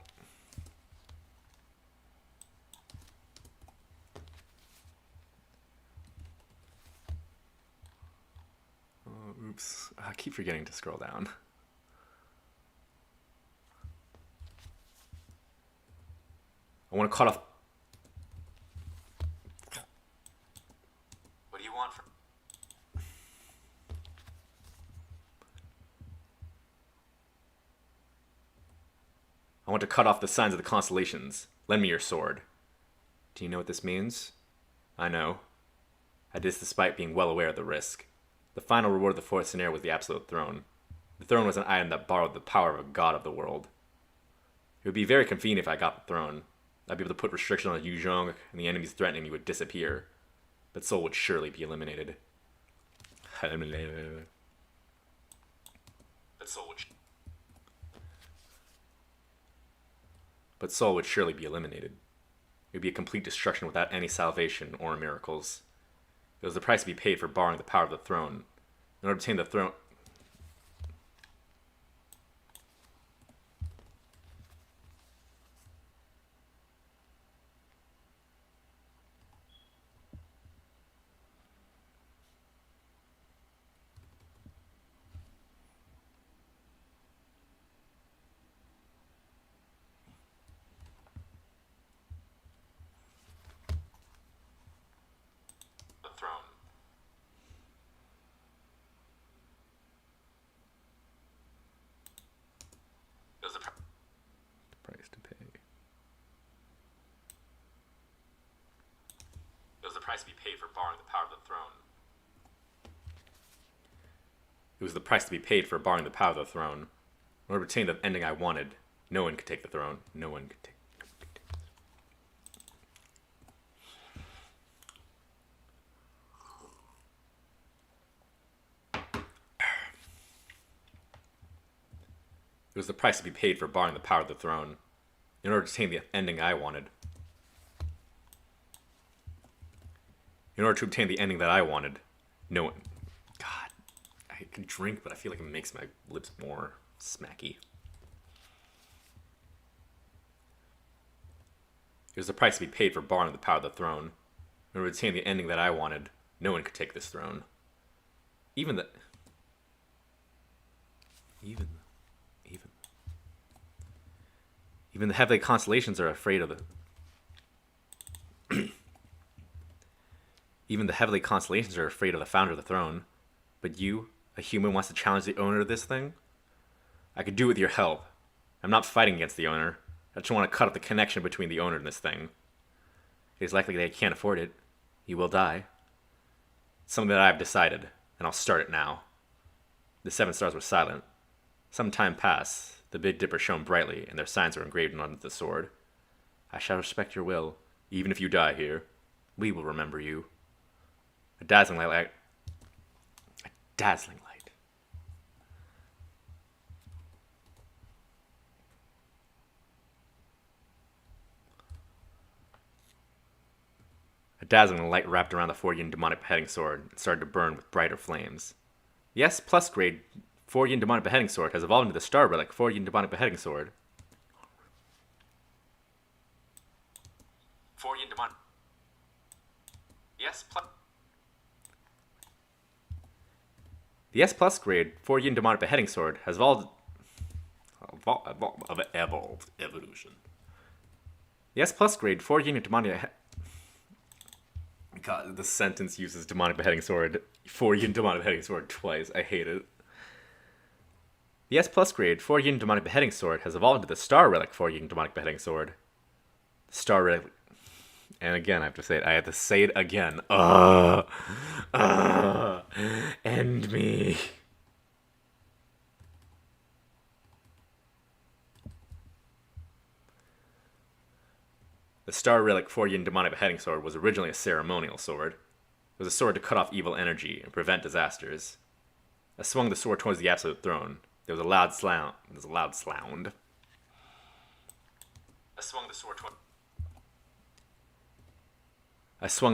Oh, oops. I keep forgetting to scroll down. I want to cut off... I want to cut off the signs of the constellations. Lend me your sword. Do you know what this means? I know. I did this despite being well aware of the risk. The final reward of the fourth scenario was the Absolute Throne. The throne was an item that borrowed the power of a god of the world. It would be very convenient if I got the throne. I'd be able to put restrictions on Yu Zhong, and the enemies threatening me would disappear. But Soul would surely be eliminated. But Soul would surely be eliminated. It would be a complete destruction without any salvation or miracles. It was the price to be paid for borrowing the power of the throne. In order to obtain the throne... The throne. It was the price to pay. It was the price to be paid for borrowing the power of the throne. It was the price to be paid for borrowing the power of the throne. In order to obtain the ending I wanted, no one could take the throne. No one could take. It was the price to be paid for borrowing the power of the throne. In order to obtain the ending I wanted. In order to obtain the ending that I wanted, no one... God, I could drink, but I feel like it makes my lips more smacky. It was the price to be paid for borrowing the power of the throne. In order to obtain the ending that I wanted, no one could take this throne. Even the... Even the heavenly constellations are afraid of the... Even the heavenly constellations are afraid of the founder of the throne. But you, a human, wants to challenge the owner of this thing? I could do it with your help. I'm not fighting against the owner. I just want to cut off the connection between the owner and this thing. It is likely that he can't afford it. He will die. It's something that I have decided, and I'll start it now. The 7 stars were silent. Some time passed. The Big Dipper shone brightly, and their signs were engraved on the sword. I shall respect your will, even if you die here. We will remember you. A dazzling light. A dazzling light. A dazzling light wrapped around the 4-yin demonic beheading sword and started to burn with brighter flames. The S+ grade 4-yin demonic beheading sword has evolved into the star relic 4-yin demonic beheading sword. 4-yin demonic. Yes, The S+ grade 4-yin demonic beheading sword has evolved. Evolution. The S+ grade 4-yin demonic. God, the sentence uses demonic beheading sword, 4-yin demonic beheading sword twice. I hate it. The S+ grade 4-yin demonic beheading sword has evolved into the star relic 4-yin demonic beheading sword. The star relic. And again, I have to say it. I have to say it again. End me. The star relic 4-yin demonic beheading sword was originally a ceremonial sword. It was a sword to cut off evil energy and prevent disasters. I swung the sword towards the Absolute Throne. There was a loud sound. I swung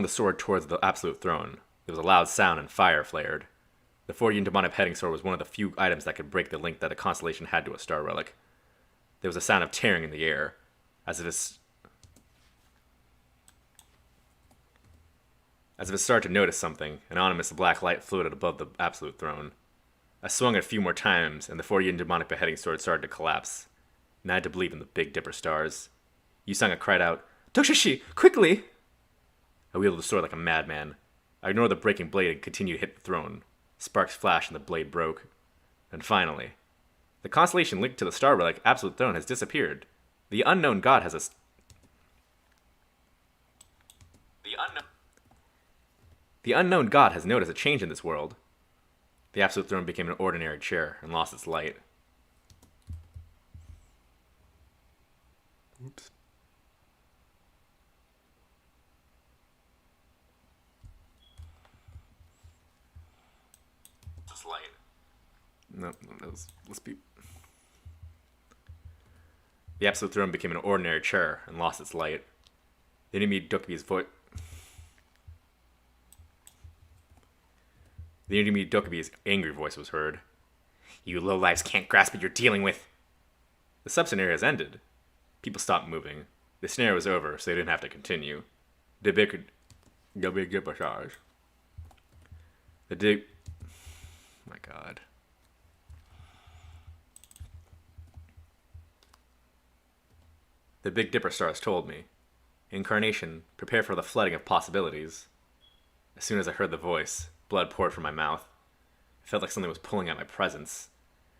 the sword towards the Absolute Throne. There was a loud sound and fire flared. The 4-yin demonic beheading sword was one of the few items that could break the link that a constellation had to a star relic. There was a sound of tearing in the air, as if it started to notice something. An ominous black light floated above the Absolute Throne. I swung it a few more times, and the 4-yin demonic beheading sword started to collapse. And I had to believe in the Big Dipper stars. Yusanga cried out, "Toshishi, quickly!" I wielded the sword like a madman. I ignored the breaking blade and continued to hit the throne. Sparks flashed and the blade broke. And finally, the constellation linked to the star relic Absolute Throne has disappeared. The unknown god has a The unknown. The unknown god has noticed a change in this world. The absolute throne became an ordinary chair and lost its light. Oops. This light. No, let's be. The absolute throne became an ordinary chair and lost its light. The enemy Dokubi's voice. The enemy Dokubi's angry voice was heard. You lowlifes can't grasp what you're dealing with. The sub-scenario has ended. People stopped moving. The scenario was over, so they didn't have to continue. The big passage. The dig. My God. The Big Dipper stars told me, Incarnation, prepare for the flooding of possibilities. As soon as I heard the voice, blood poured from my mouth. It felt like something was pulling at my presence.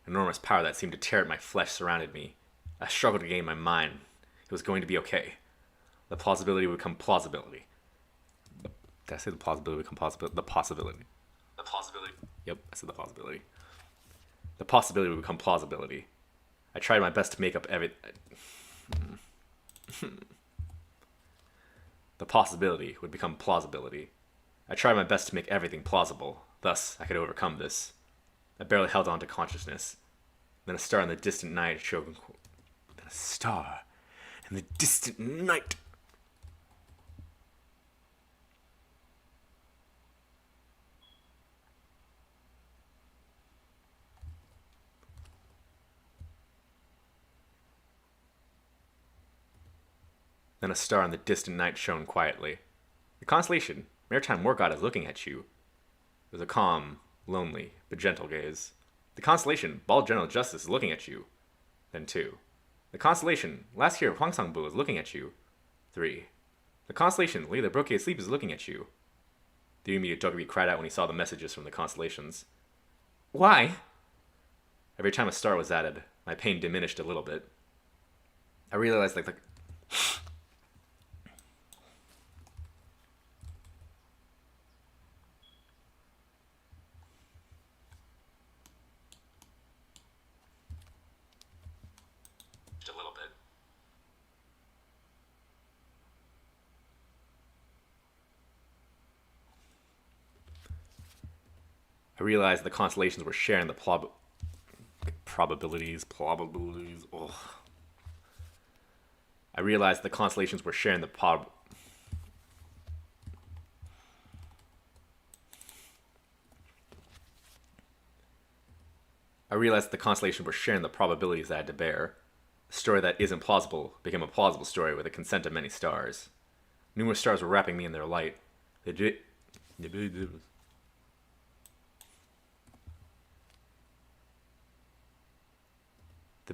An enormous power that seemed to tear at my flesh surrounded me. I struggled to gain my mind. It was going to be okay. The plausibility would become plausibility. Did I say the plausibility would become possibility? The possibility. The plausibility. Yep, I said the possibility. The possibility would become plausibility. I tried my best to make up every... The possibility would become plausibility. I tried my best to make everything plausible. Thus, I could overcome this. I barely held on to consciousness. Then a star in the distant night showed... Then a star in the distant night... Then a star in the distant night shone quietly. The constellation, Maritime War God, is looking at you. It was a calm, lonely, but gentle gaze. The constellation, Bald General Justice, is looking at you. Then 2. The constellation, Last Hero of Hwangsangbu, is looking at you. 3. The constellation, Lady the Brocade Sleep, is looking at you. The immediate Dokubi cried out when he saw the messages from the constellations. Why? Every time a star was added, my pain diminished a little bit. I realized like the... Just a little bit. I realized the constellations were sharing the probabilities. Ugh. I realized the constellations were sharing the I realized the constellations were sharing the probabilities I had to bear. A story that isn't plausible became a plausible story with the consent of many stars. Numerous stars were wrapping me in their light. The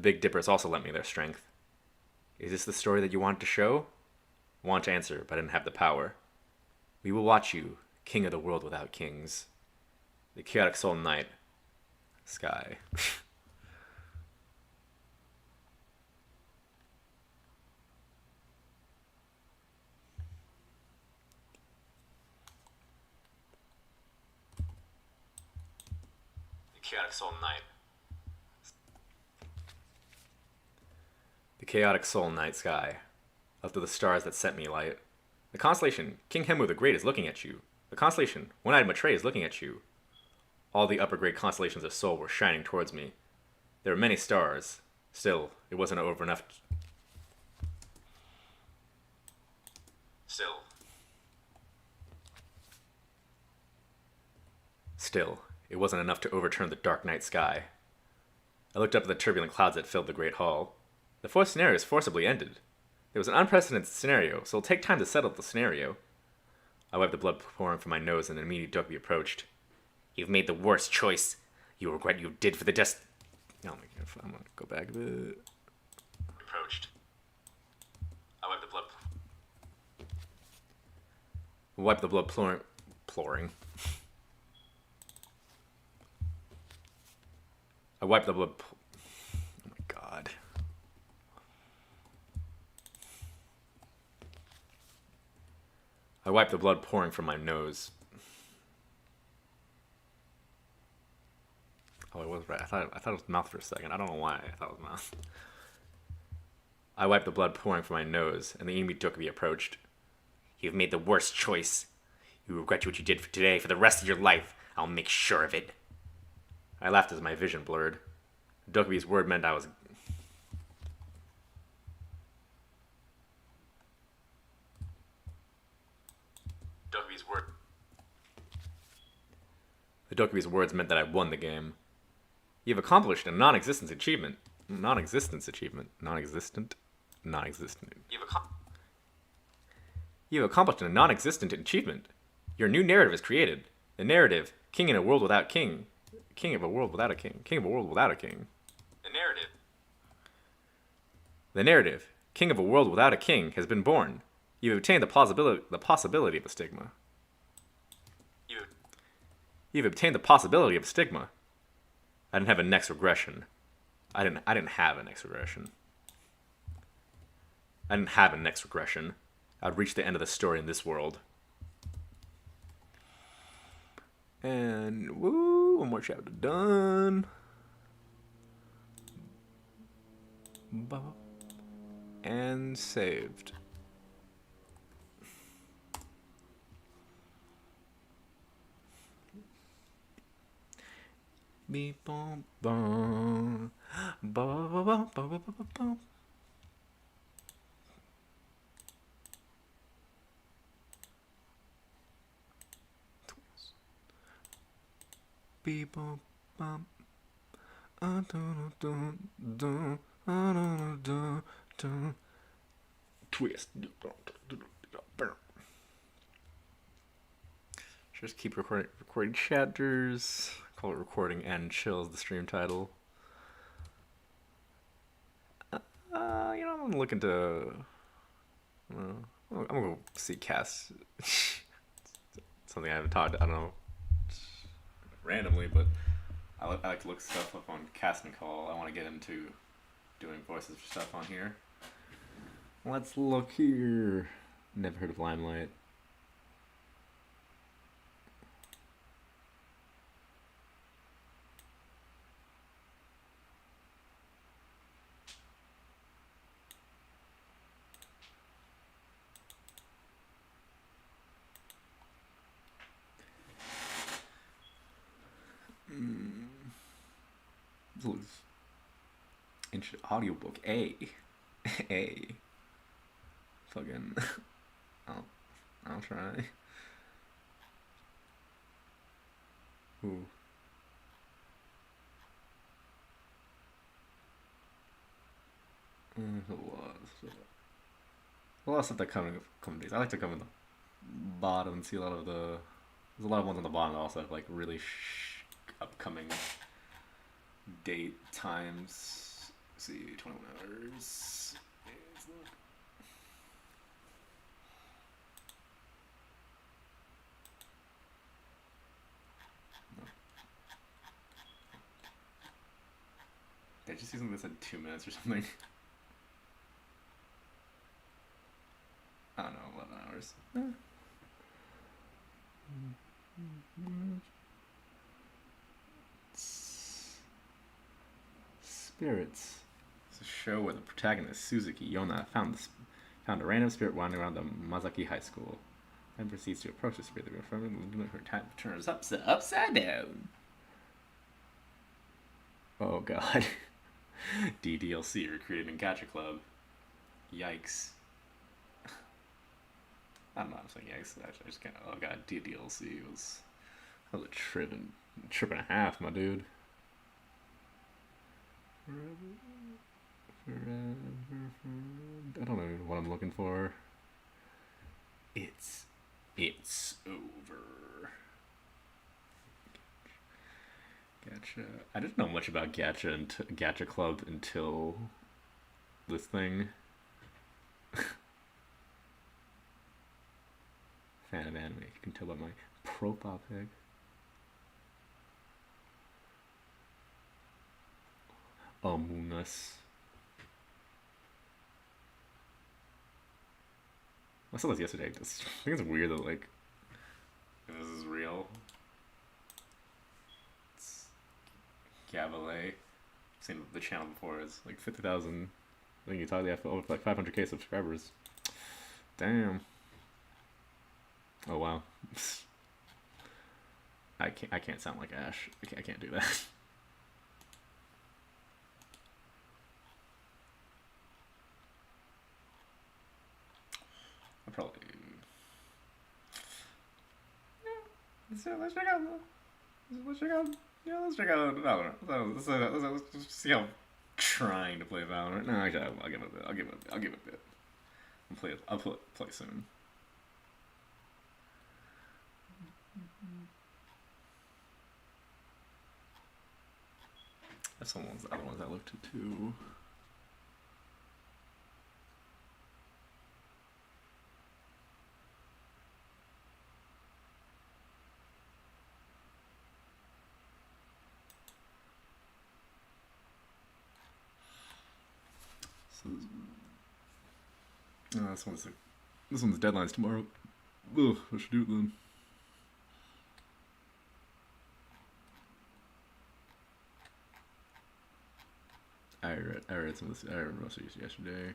Big Dippers also lent me their strength. Is this the story that you wanted to show? I wanted to answer, but I didn't have the power. We will watch you, king of the world without kings. The chaotic soul night. Sky. The chaotic soul night. The chaotic soul night sky. Up to the stars that sent me light. The constellation, King Hemu the Great, is looking at you. The constellation, One-Eyed Matre, is looking at you. All the upper grade constellations of Soul were shining towards me. There were many stars. Still, it wasn't over enough. Still, it wasn't enough to overturn the dark night sky. I looked up at the turbulent clouds that filled the great hall. The 4th scenario is forcibly ended. It was an unprecedented scenario, so it'll take time to settle the scenario. I wiped the blood pouring from my nose and an immediate Dokubi approached. You've made the worst choice. You regret you did for the Oh my God, I'm gonna go back a bit. Approached. I wiped the blood. Wipe the blood ploring. I wiped the blood. Oh my God. I wiped the blood pouring from my nose. Oh, I was right. I thought it was mouth for a second. I don't know why I thought it was mouth. I wiped the blood pouring from my nose, and the Amy Dokkaebi approached. You've made the worst choice. You will regret what you did for today for the rest of your life. I'll make sure of it. I laughed as my vision blurred. Dokkaebi's word meant I was... Dokkaebi's word... The Dokkaebi's words meant that I won the game. You've accomplished a non-existent achievement. Non-existence achievement. Non-existent. Non-existent. You've accomplished a non-existent achievement. Your new narrative is created. The narrative, King in a World Without King. King of a World Without a King. King of a World Without a King. The narrative. The narrative, King of a World Without a King, has been born. You've obtained the possibility of a stigma. You've obtained the possibility of a stigma. I didn't have a next regression. I didn't have a next regression. I didn't have a next regression. I'd reached the end of the story in this world. And woo, one more chapter done. And saved. Beep bom bom. Ba ba ba ba ba ba ba ba. Beep bom bom. Twist. Just keep recording chapters. Call it recording and chills. The stream title. I'm looking to. I'm gonna go see Cass. Something I haven't talked. I don't know. Randomly, but I like to look stuff up on Cast and Call. I want to get into doing voices for stuff on here. Let's look here. Never heard of Limelight. This looks interesting. Audiobook A. A. Fucking. I'll try. Ooh. There's a lot of stuff that come days. I like to come in the bottom and see a lot of the. There's a lot of ones on the bottom that also have like really upcoming date times. Let's see, 21 hours. Did I just see something that said 2 minutes or something? I don't know, 11 hours. Spirits. It's a show where the protagonist, Suzuki Yona, found a random spirit wandering around the Mazaki High School and proceeds to approach the spirit that confirming her time turns upside down. Oh god. DDLC recreated in Gacha Club. Yikes. I don't know, I'm saying yikes. I just kind of, oh god, DDLC was a trip and a half, my dude. I don't know what I'm looking for. It's over. Gacha. I didn't know much about Gacha Club until this thing. Fan of anime. You can tell by my profile pic. Among Us. I saw this yesterday. I think it's weird that like this is real. It's Gabalet. I've seen the channel before. It's like 50,000. I think you talk with like 500K subscribers. Damn. Oh wow. I can't sound like Ash. I can't do that. I probably. Yeah, let's check out. Let's check out. Yeah, let's check out Valorant. Let's see how I'm trying to play Valorant. No, actually, I'll give it a bit. I'll give it a bit. I'll play soon. That's some ones, the other ones I looked at too. So this one's deadline's tomorrow. Ugh, I should do it then. I read some of this. I read most of this yesterday.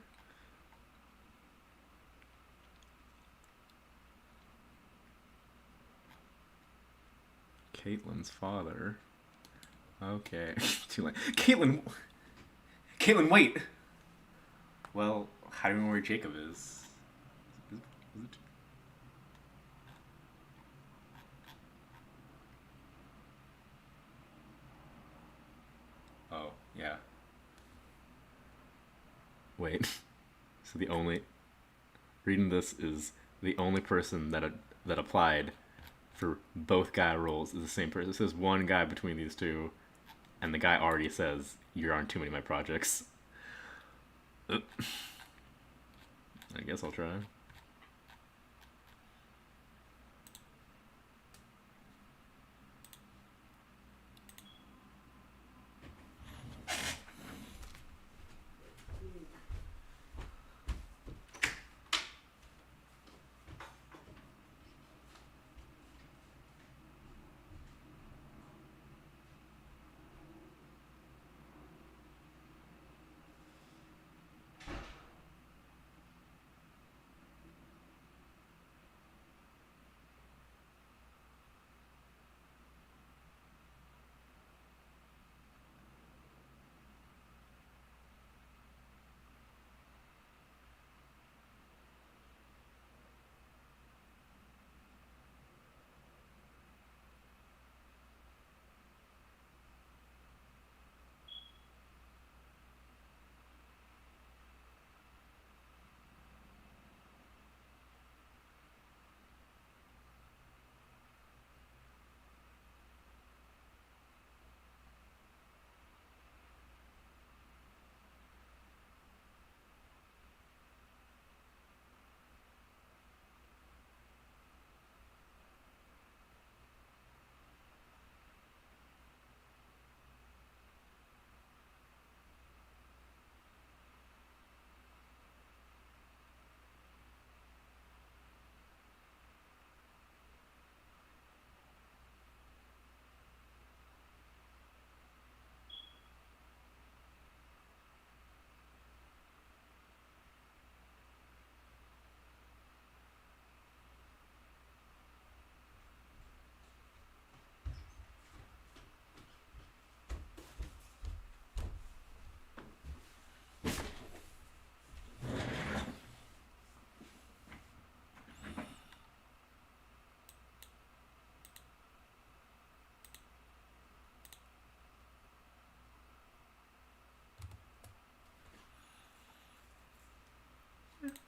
Caitlyn's father. Okay, too late. Caitlyn, wait. Well, how do you know where Jacob is? Is it? Oh, yeah. Wait. So reading this is the only person that applied for both guy roles is the same person. It says one guy between these two, and the guy already says you're on too many of my projects. I guess I'll try.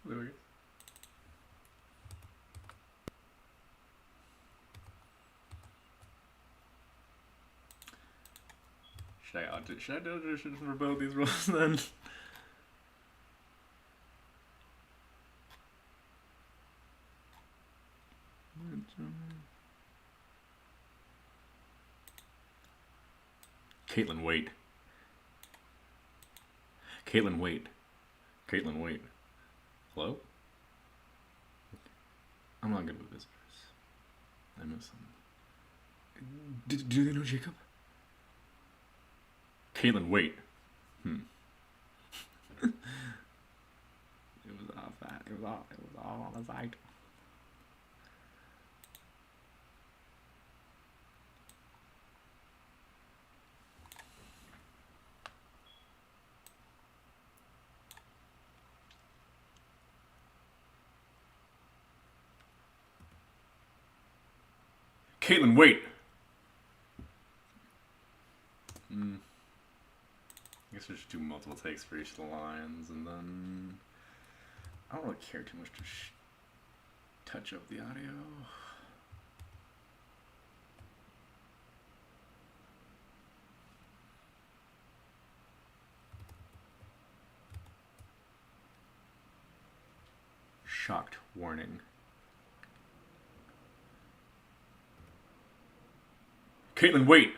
There we go. Should I audition for both these roles then? Caitlyn, wait. Caitlyn, wait. Caitlyn, wait. Hello? I'm not good with visitors. I know some. Do they know Jacob? Caitlin, wait. It was off that. It was all on the side. Caitlin, wait. I guess we should do multiple takes for each of the lines, and then I don't really care too much to touch up the audio. Shocked warning. Caitlin, wait!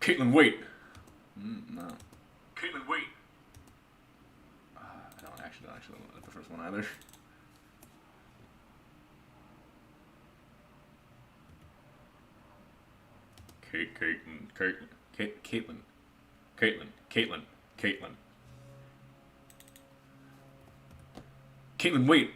Caitlin, wait! No. Caitlin, wait! I don't actually like the first one either. Caitlin, wait!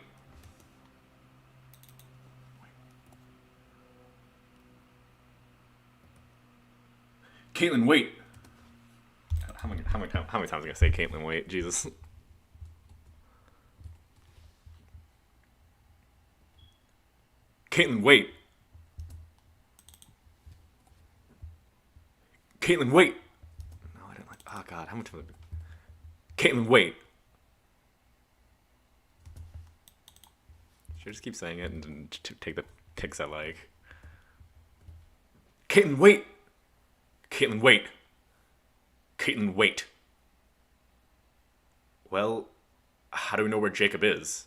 Caitlin, wait! How many times am I gonna say Caitlin, wait? Jesus. Caitlin, wait! Caitlin, wait! No, I didn't like. Oh God, how much of it? Caitlin, wait! Should I just keep saying it and take the picks I like? Caitlin, wait! Caitlin, wait! Caitlin, wait! Well, how do we know where Jacob is?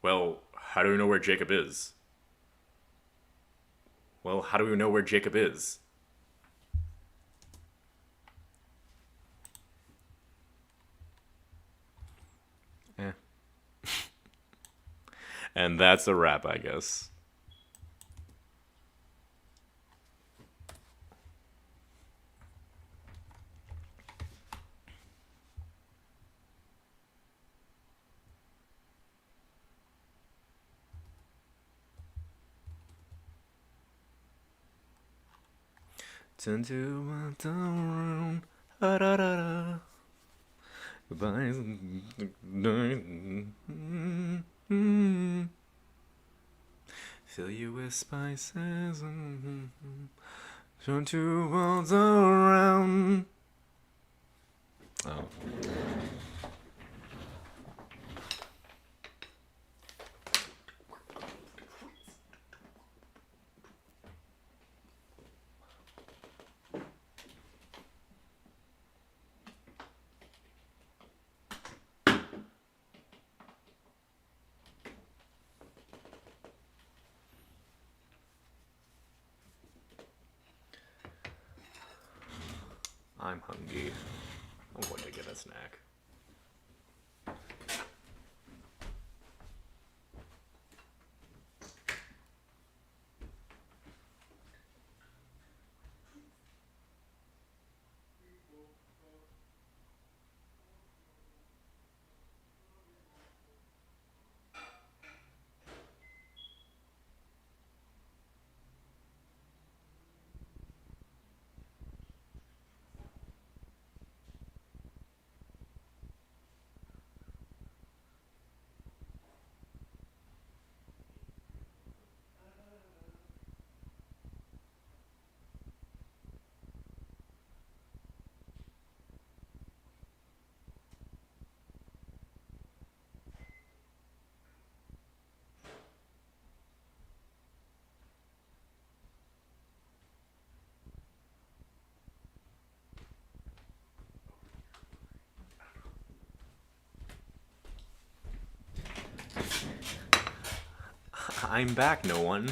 Well, how do we know where Jacob is? Well, how do we know where Jacob is? Eh. And that's a wrap, I guess. Turn to my room. Da da da da. Goodbye. Fill you with spices. Turn two worlds around. Oh. I'm hungry. I want to get a snack. I'm back, no one.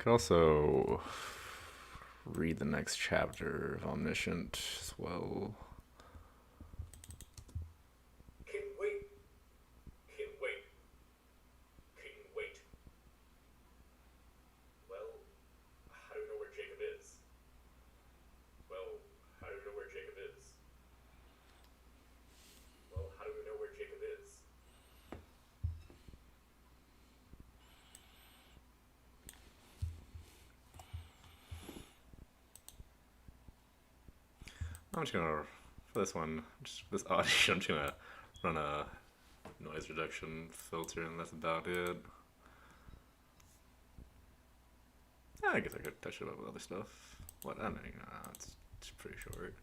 Could also read the next chapter of Omniscient as well. Can wait. Can wait. Can wait. Well, how do we know where Jacob is? Well, how do we know where Jacob is? Well, how do we know where Jacob is? I'm just gonna, for this one, just this audio, I'm just gonna run a noise reduction filter, and that's about it. I guess I could touch it up with other stuff. What? I don't know. It's pretty short.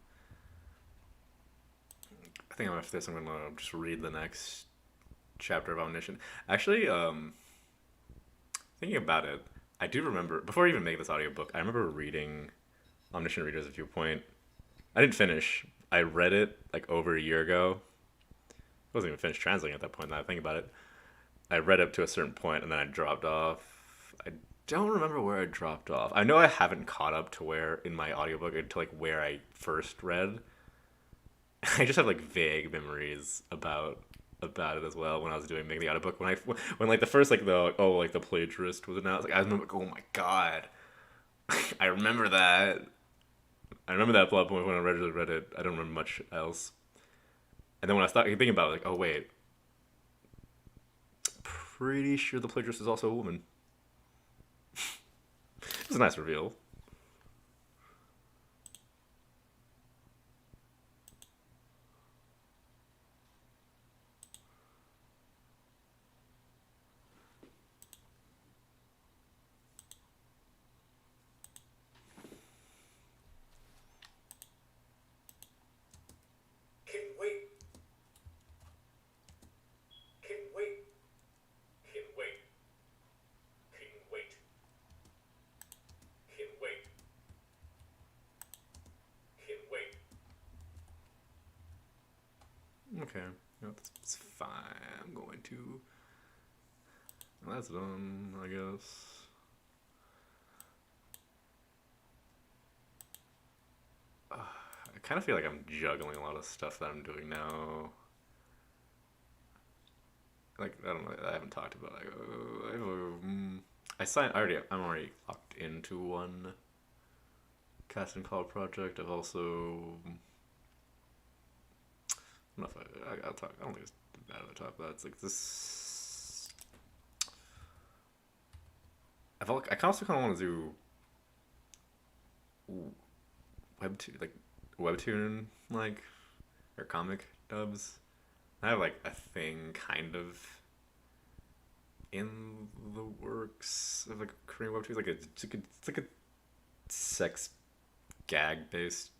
I think after this, I'm gonna just read the next chapter of Omniscient. Actually, thinking about it, I do remember before I even make this audiobook, I remember reading Omniscient Reader's Viewpoint. I didn't finish. I read it like over a year ago. I wasn't even finished translating at that point. Now I think about it, I read up to a certain point and then I dropped off. I don't remember where I dropped off. I know I haven't caught up to where in my audiobook to like where I first read. I just have like vague memories about it as well when I was doing making the audiobook. When like the first like the plagiarist was announced, like I remember like, oh my god, I remember that. I remember that plot point when I read it. I don't remember much else. And then when I started thinking about it, like, oh wait, pretty sure the plagiarist is also a woman. It was a nice reveal. Can wait. Can wait. Can wait. Can wait. Can wait. Can wait. Okay, that's fine. I'm going to. Well, that's done, I guess. I kind of feel like I'm juggling a lot of stuff that I'm doing now. Like I don't know. I haven't talked about. Like, I signed. I'm already locked into one cast and call project. I've also. I don't know if I'll talk. I don't think it's bad if I talk about it. It's like this. I also kind of want to do webtoon like or comic dubs. I have like a thing kind of in the works of like a Korean webtoon. It's like a sex gag based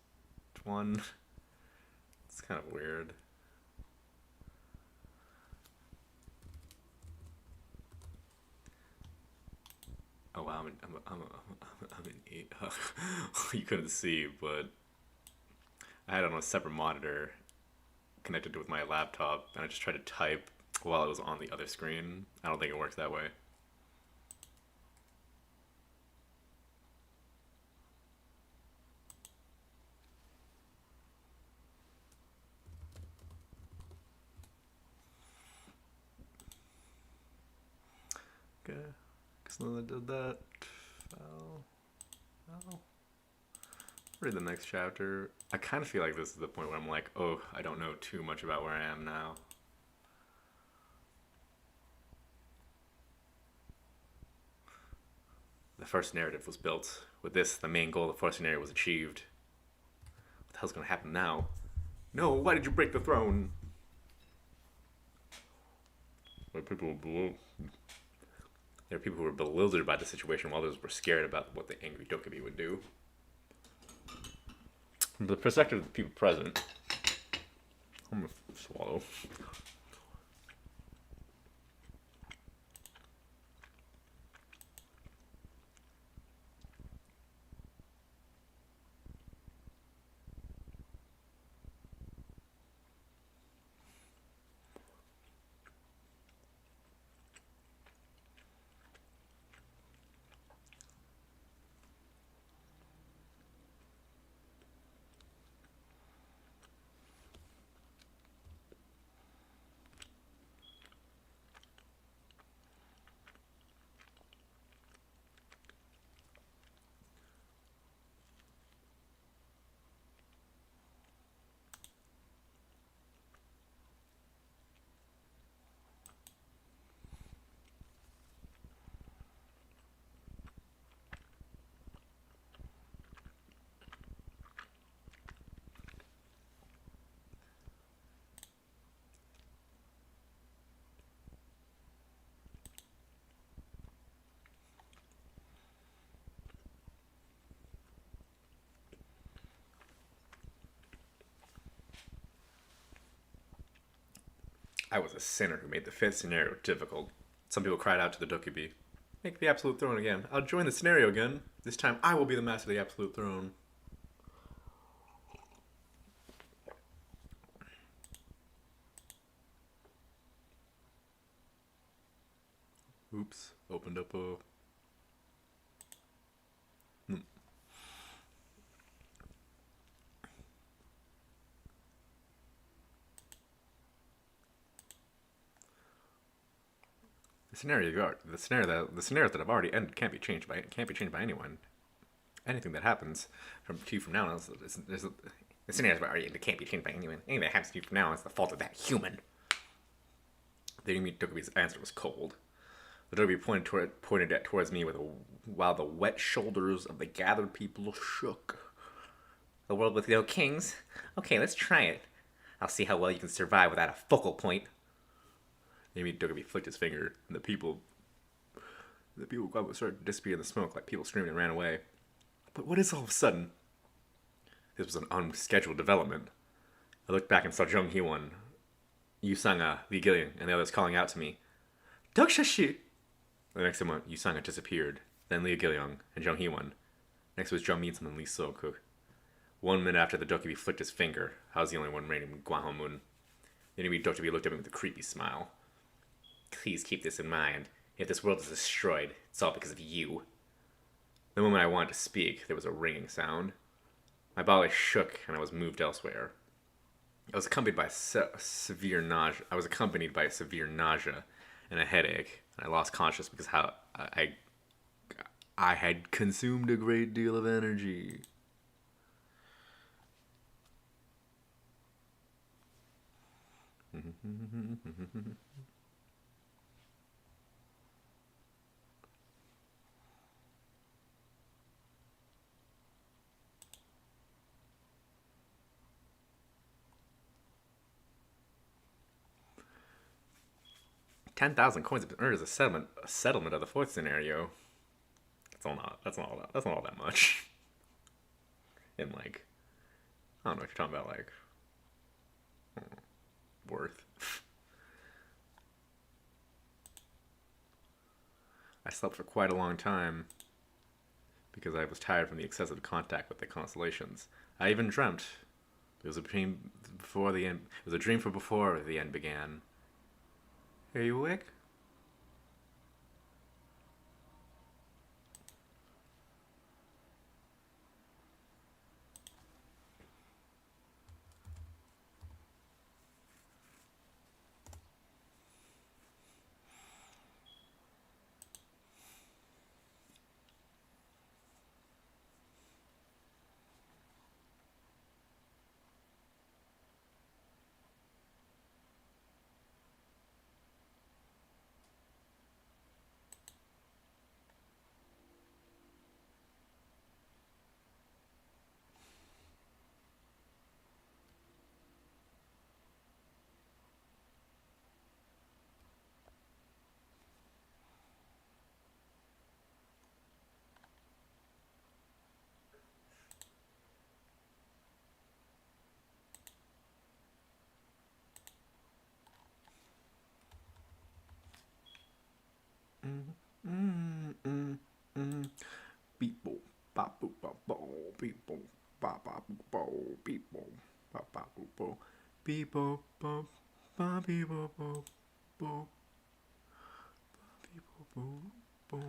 one. It's kind of weird. Oh wow, I'm in eight. You couldn't see, but I had it on a separate monitor connected with my laptop, and I just tried to type while it was on the other screen. I don't think it works that way. Okay, so I did that. I'll read the next chapter. I kind of feel like this is the point where I'm like, oh, I don't know too much about where I am now. The first narrative was built. With this, the main goal of the first narrative was achieved. What the hell's gonna happen now? No, why did you break the throne? There are people who were bewildered by the situation, while others were scared about what the angry Dokkaebi would do. From the perspective of the people present, I'm gonna swallow. I was a sinner who made the fifth scenario difficult. Some people cried out to the Dokubi, "Make the Absolute Throne again. I'll join the scenario again. This time I will be the master of the Absolute Throne." Oops. Opened up a... The scenario that I've already ended can't be changed by anyone. Anything that happens to you from now on the scenario that already ended can't be changed by anyone. Anything that happens to you from now on is the fault of that human. The Dokubi's answer was cold. The Dokubi pointed towards me while the wet shoulders of the gathered people shook. "A world with no kings? Okay, let's try it. I'll see how well you can survive without a focal point." Maybe Dokubi flicked his finger, and the people started to disappear in the smoke like people screamed and ran away. But what is all of a sudden? This was an unscheduled development. I looked back and saw Jung Hee-won, Yu Sanga, Li Gillian, and the others calling out to me, "Dok Shashi!" The next moment, Yu Sanga disappeared, then Li Gillian and Jung Hee-won. Next was Jung Min-sun and Lee So-ku. 1 minute after the Dokubi flicked his finger, I was the only one remaining in Gwanghwamun. The enemy Dokubi looked at me with a creepy smile. "Please keep this in mind. If this world is destroyed, it's all because of you." The moment I wanted to speak, there was a ringing sound. My body shook and I was moved elsewhere. I was accompanied by severe nausea. And a headache. And I lost consciousness because I had consumed a great deal of energy. $10,000 coins have been earned as a settlement of the fourth scenario. That's not all that much. And like, I don't know what you're talking about, like, worth. I slept for quite a long time because I was tired from the excessive contact with the constellations. I even dreamt. It was a dream before the end. It was a dream for before the end began. Are you awake? Beep boop, bop boop bop bo, beep boop, bop bop boop bo, beep boop, bop bop boop bo, beep boop bop, bop beep boop bo, bo, beep boop bo, bo.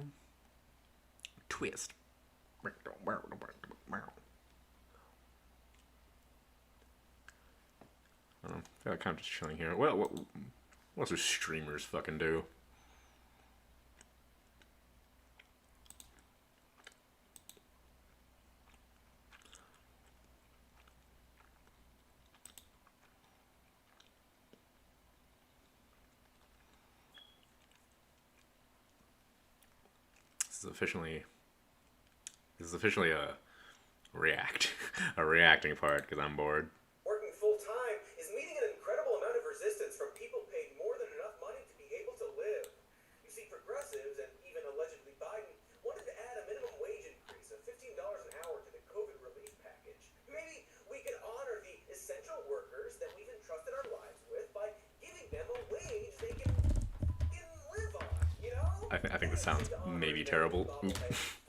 Twist. I feel like I'm just chilling here. Well, what do streamers fucking do? This is officially a reacting part because I'm bored. Working full-time is meeting an incredible amount of resistance from people paid more than enough money to be able to live. You see, progressives and even allegedly Biden wanted to add a minimum wage increase of $15 an hour to the COVID relief package. Maybe we could honor the essential workers that we've entrusted our lives with by giving them a wage I think this sounds maybe terrible. Oop.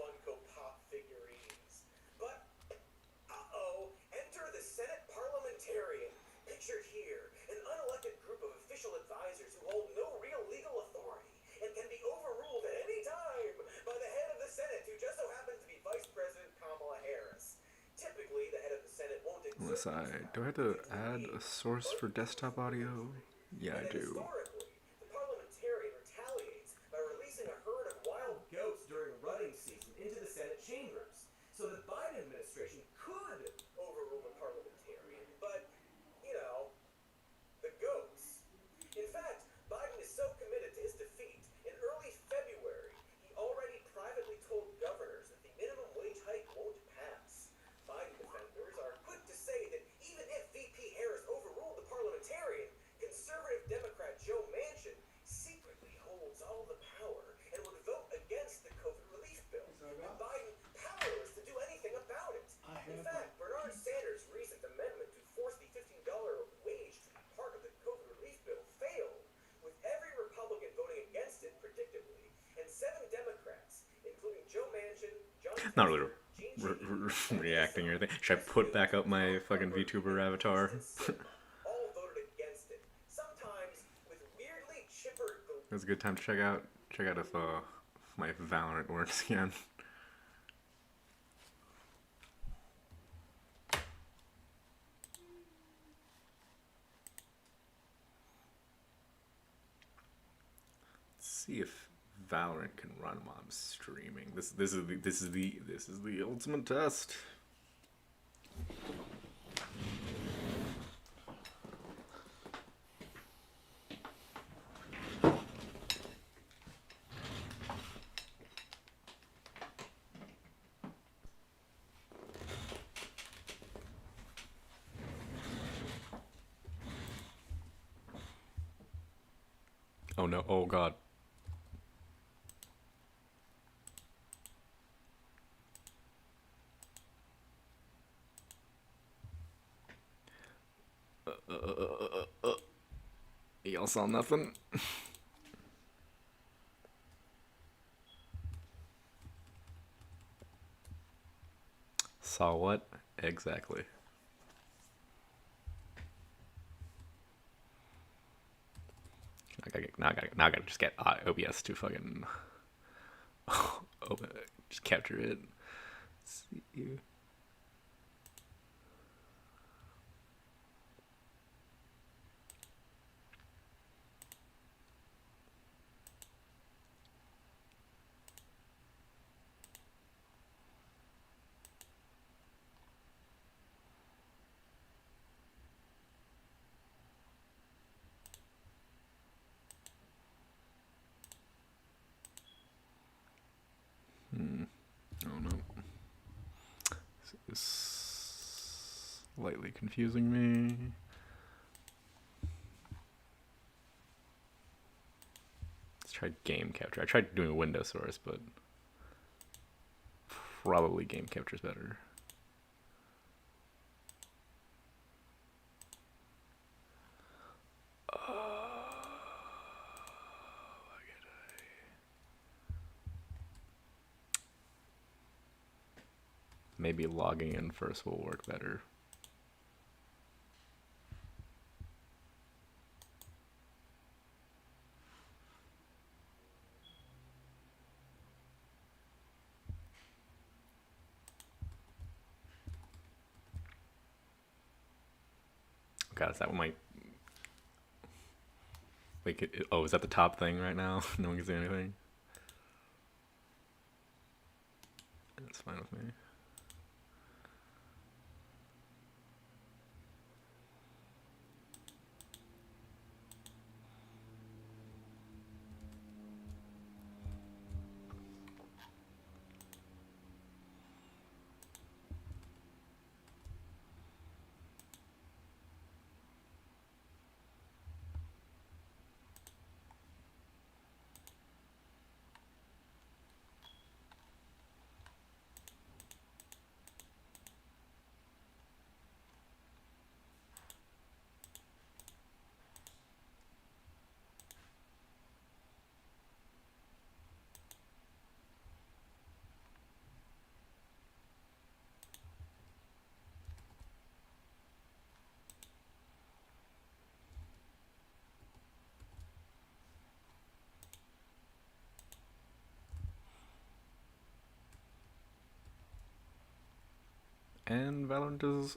Funko Pop figurines. But, enter the Senate Parliamentarian. Pictured here, an unelected group of official advisors who hold no real legal authority and can be overruled at any time by the head of the Senate, who just so happens to be Vice President Kamala Harris. Typically, the head of the Senate won't Unless do I have to add a source for desktop audio? Yeah, I do. Historically, the parliamentarian retaliates by releasing a herd of wild goats during rutting season into the Senate chambers, so the Biden administration could overrule the parliamentarian, but, the goats. In fact, Biden is so committed to his defeat, in early February, he already privately told governors that the minimum wage hike won't pass. Biden defenders are quick to say that even if VP Harris overruled the parliamentarian, conservative Democrat Joe Manchin secretly holds all the power and would vote against the COVID relief bill, with Biden powerless to do anything about it. In fact, Bernard Sanders' recent amendment to force the $15 wage to be part of the COVID relief bill failed, with every Republican voting against it predictably, and 7 Democrats, including Joe Manchin, John Not really reacting or anything. Should I put back up my fucking VTuber avatar? all voted against it. Sometimes with weirdly chipper That's a good time to check out if my Valorant works again. Let's see if Valorant can run while I'm streaming. This is the ultimate test. Oh no, oh god. Y'all saw nothing? Saw what? Exactly. Now I gotta just get OBS to fucking just capture it. See you. Oh no. This is slightly confusing me. Let's try game capture. I tried doing a window source, but probably game capture is better. Maybe logging in first will work better. God, is that what my... Wait, oh, is that the top thing right now? No one can see anything? That's fine with me. And Valorant is.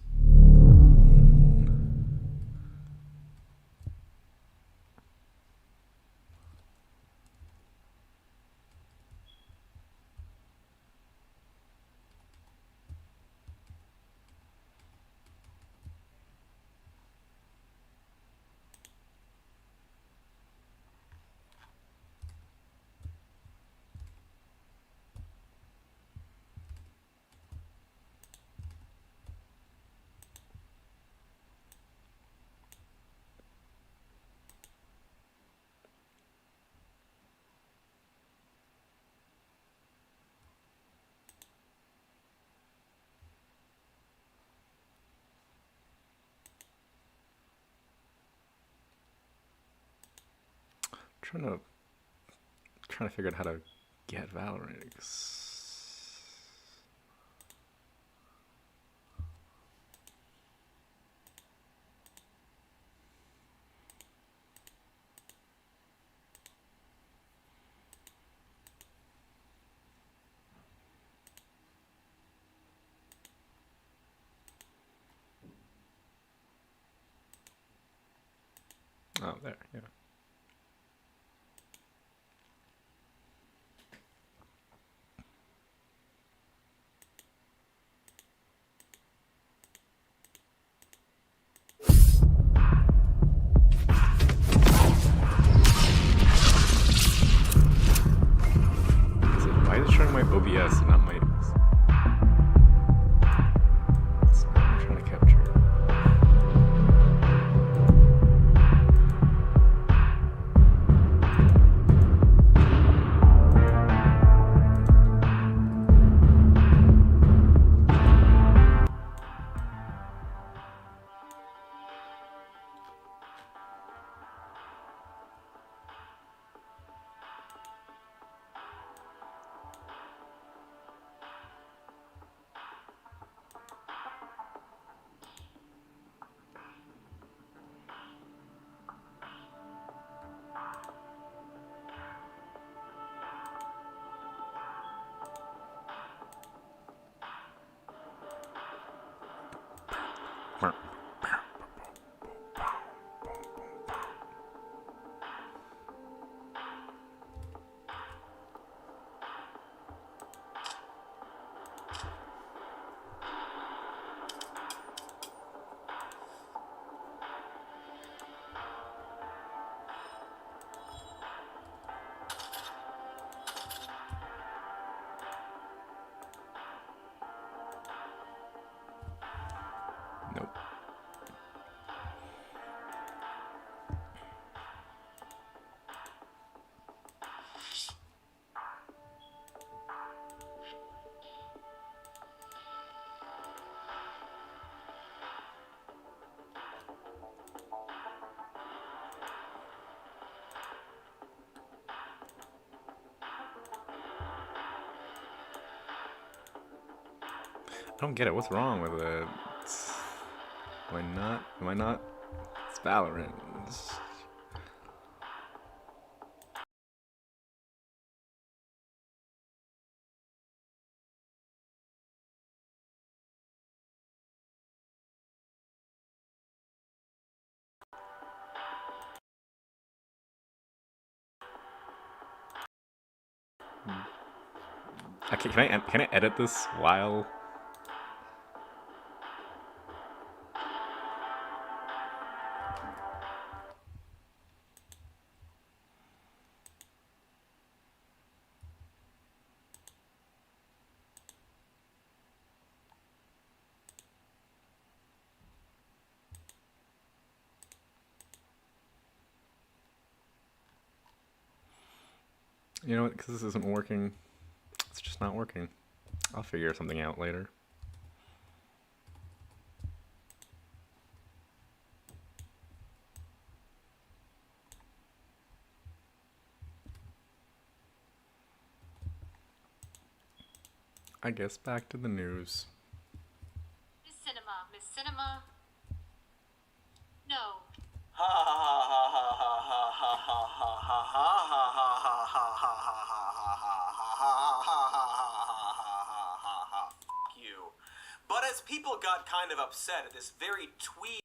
Trying to figure out how to get Valorant. Oh, there, yeah. Why is it showing my OBS and not my? It's not what I'm trying to capture. Nope. I don't get it. What's wrong with it? Am I not? Am I not? It's Valorant. Okay, can I edit this while? You know what? Because this isn't working. It's just not working. I'll figure something out later. I guess back to the news. Miss Cinema, Miss Cinema. No. You. But as people got kind of upset at this very twee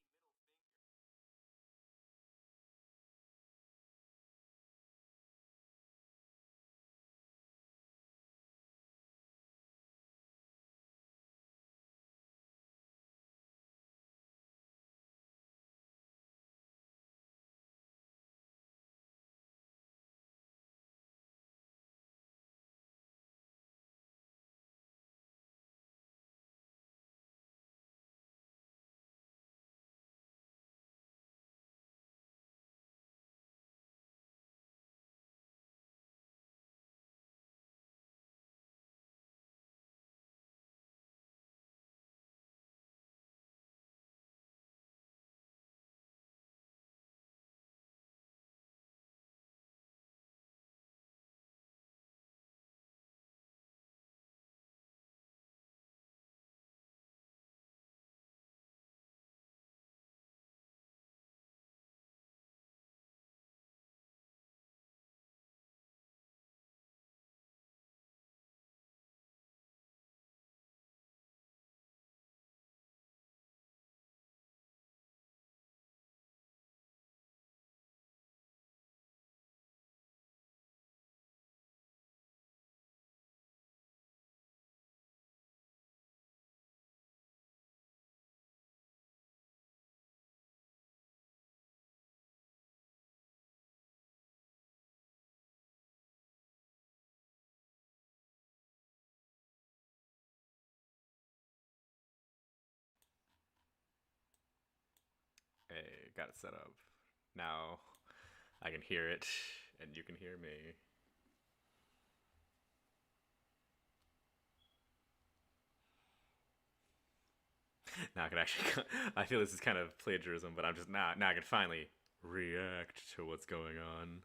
Hey, got it set up. Now I can hear it, and you can hear me. Now I can actually. I feel this is kind of plagiarism, but I'm just now I can finally react to what's going on.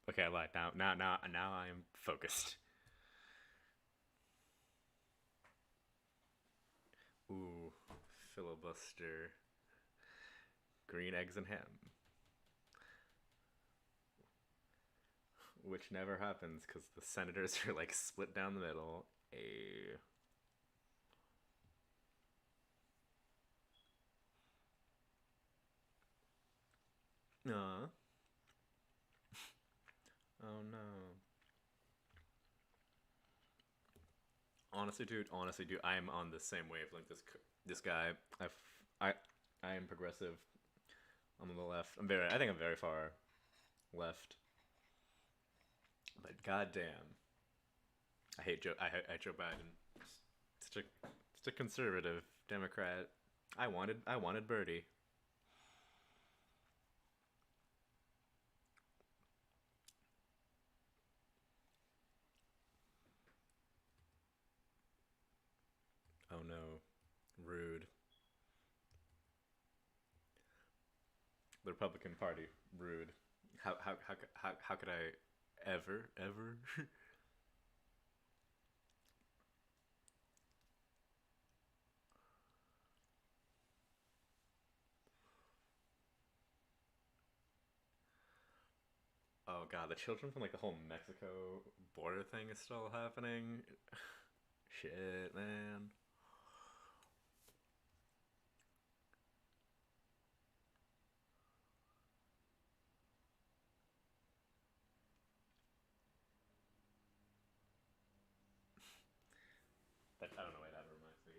Okay, I lied. Now I am focused. Ooh, filibuster. Green eggs and ham. Which never happens because the senators are like split down the middle. A. Oh no. Honestly, dude, I am on the same wavelength. This guy, I, I am progressive. I'm on the left. I think I'm very far left. But goddamn, I hate Joe. I hate Joe Biden. Such a, such a conservative Democrat. I wanted Bertie. Oh no, rude. The Republican Party, rude. How could I ever? Oh god, the children from like the whole Mexico border thing is still happening. Shit, man. I don't know why that reminds me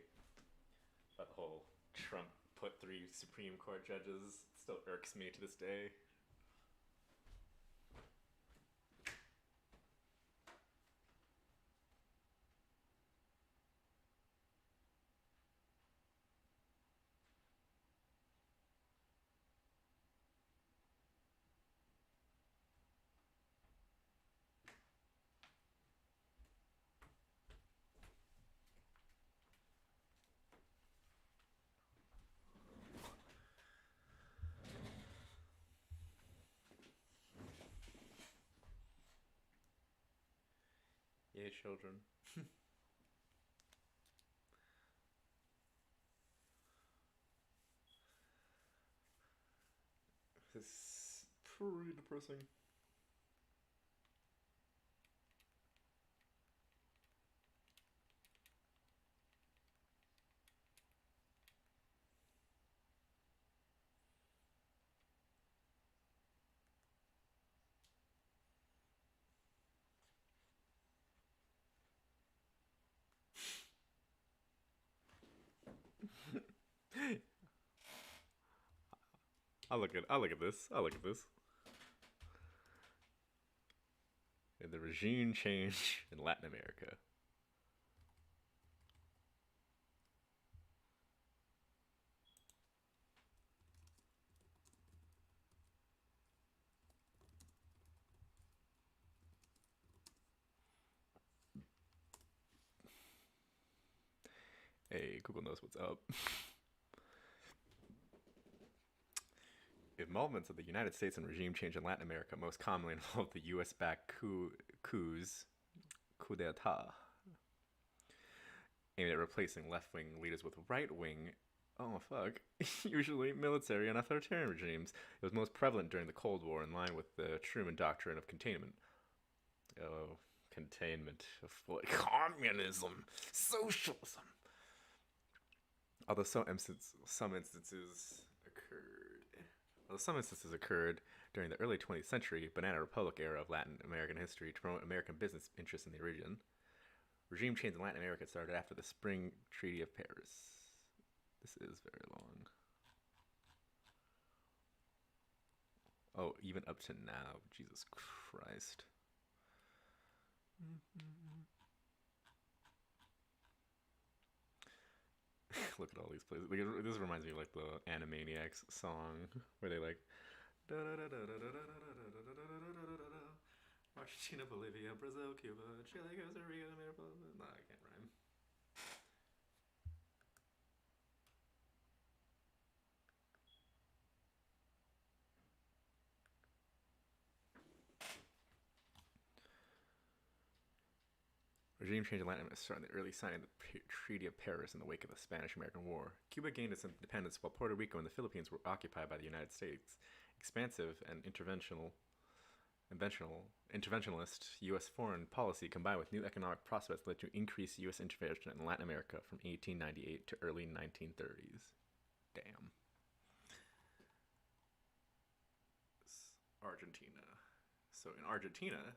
about the whole Trump put 3 Supreme Court judges still irks me to this day. Yay, children. This is pretty depressing. I look at this. I look at this. And the regime change in Latin America. Hey, Google knows what's up. Involvements of the United States in regime change in Latin America most commonly involved the U.S.-backed coup d'état, aimed at replacing left-wing leaders with right-wing, usually military and authoritarian regimes. It was most prevalent during the Cold War, in line with the Truman Doctrine of containment. Oh, containment of what? Communism, socialism. Although some instances occurred during the early 20th century, Banana Republic era of Latin American history to promote American business interests in the region. Regime change in Latin America started after the Spring Treaty of Paris. This is very long. Oh, even up to now. Jesus Christ. Look at all these places. Like, this reminds me of like the Animaniacs song where they like Argentina, Bolivia, Brazil, Cuba, Chile, Costa Rica, no, I can't rhyme. Regime change in Latin America started the early signing of the Treaty of Paris in the wake of the Spanish-American War. Cuba gained its independence while Puerto Rico and the Philippines were occupied by the United States. Expansive and interventionist U.S. foreign policy combined with new economic prospects led to increased U.S. intervention in Latin America from 1898 to early 1930s. Damn. Argentina. So in Argentina,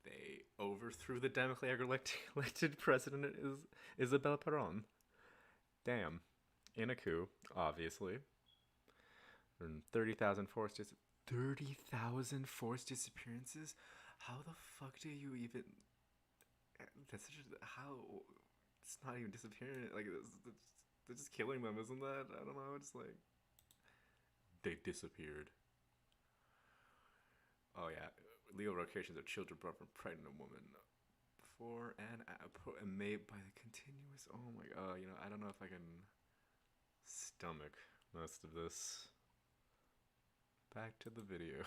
they overthrew the democratically elected president Isabel Perón. Damn. In a coup, obviously. And 30,000 forced disappearances? How the fuck do you even... That's such a... How... It's not even disappearing. Like, they're just killing them, isn't that? I don't know, it's like... They disappeared. Oh yeah, legal locations of children brought from pregnant women before and made by the continuous. Oh my god, I don't know if I can stomach most of this. Back to the video.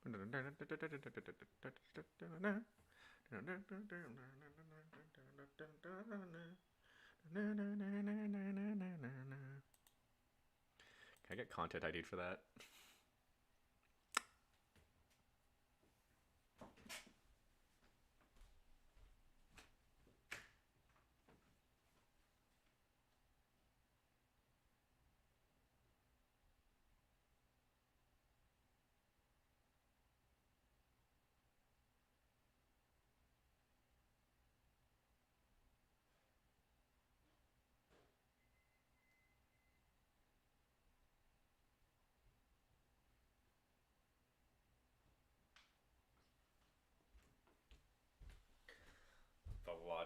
Can I get content ID for that?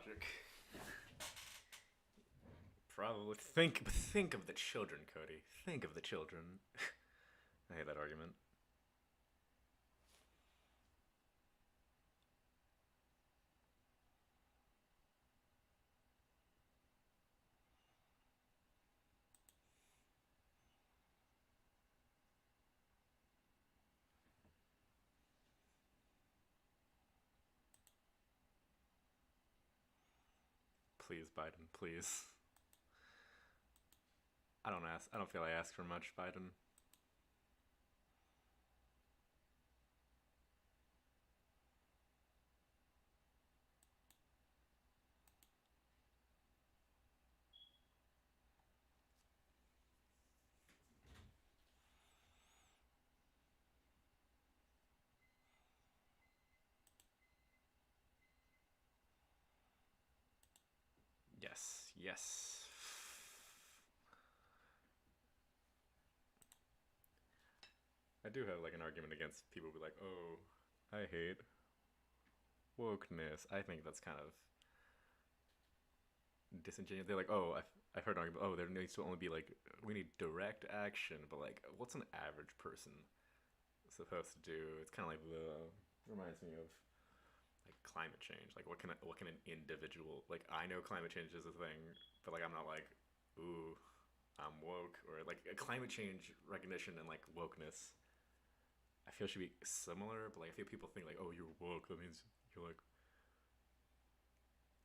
logic. Probably think of the children, Cody. Think of the children. I hate that argument. Please, Biden, please. I don't feel I ask for much, Biden. Yes, yes. I do have like an argument against people who be like, oh, I hate wokeness. I think that's kind of disingenuous. They're like, oh, I've heard an argument, oh, there needs to only be like, we need direct action, but like, what's an average person supposed to do? It's kind of like reminds me of like climate change. Like, what can an individual, like, I know climate change is a thing, but like, I'm not like, ooh, I'm woke, or like a climate change recognition and like wokeness. I feel should be similar, but like I feel people think like, oh, you're woke. That means you're like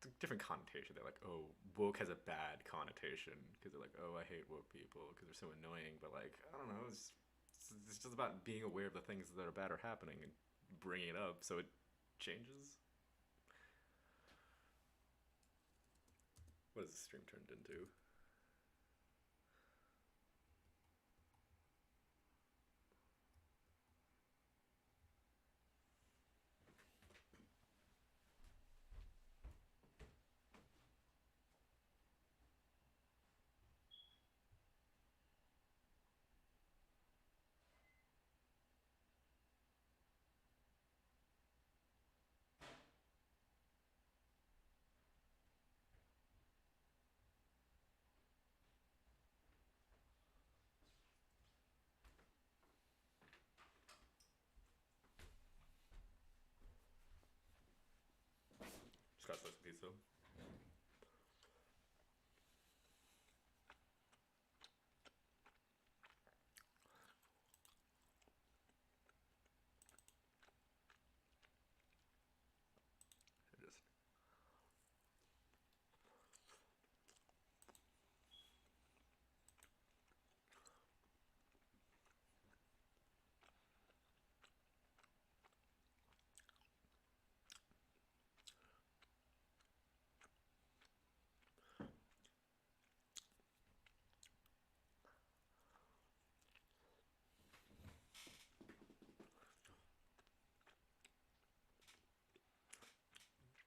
it's a different connotation. They're like, oh, woke has a bad connotation because they're like, oh, I hate woke people because they're so annoying. But like, I don't know. It's just about being aware of the things that are bad are happening and bringing it up so it changes. What has the stream turned into? Just got slice of pizza. I just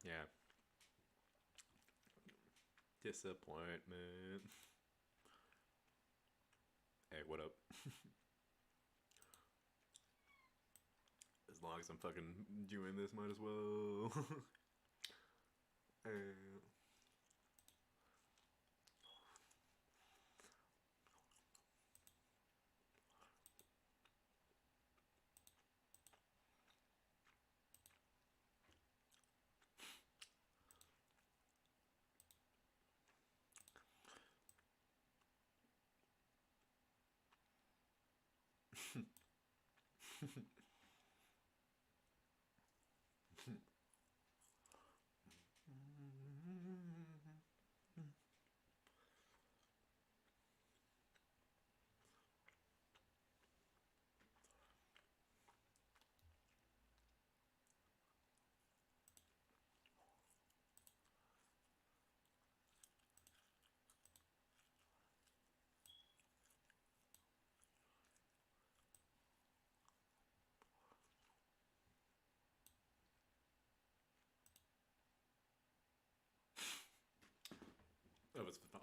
yeah. Disappointment. Hey, what up? As long as I'm fucking doing this, might as well. Hey.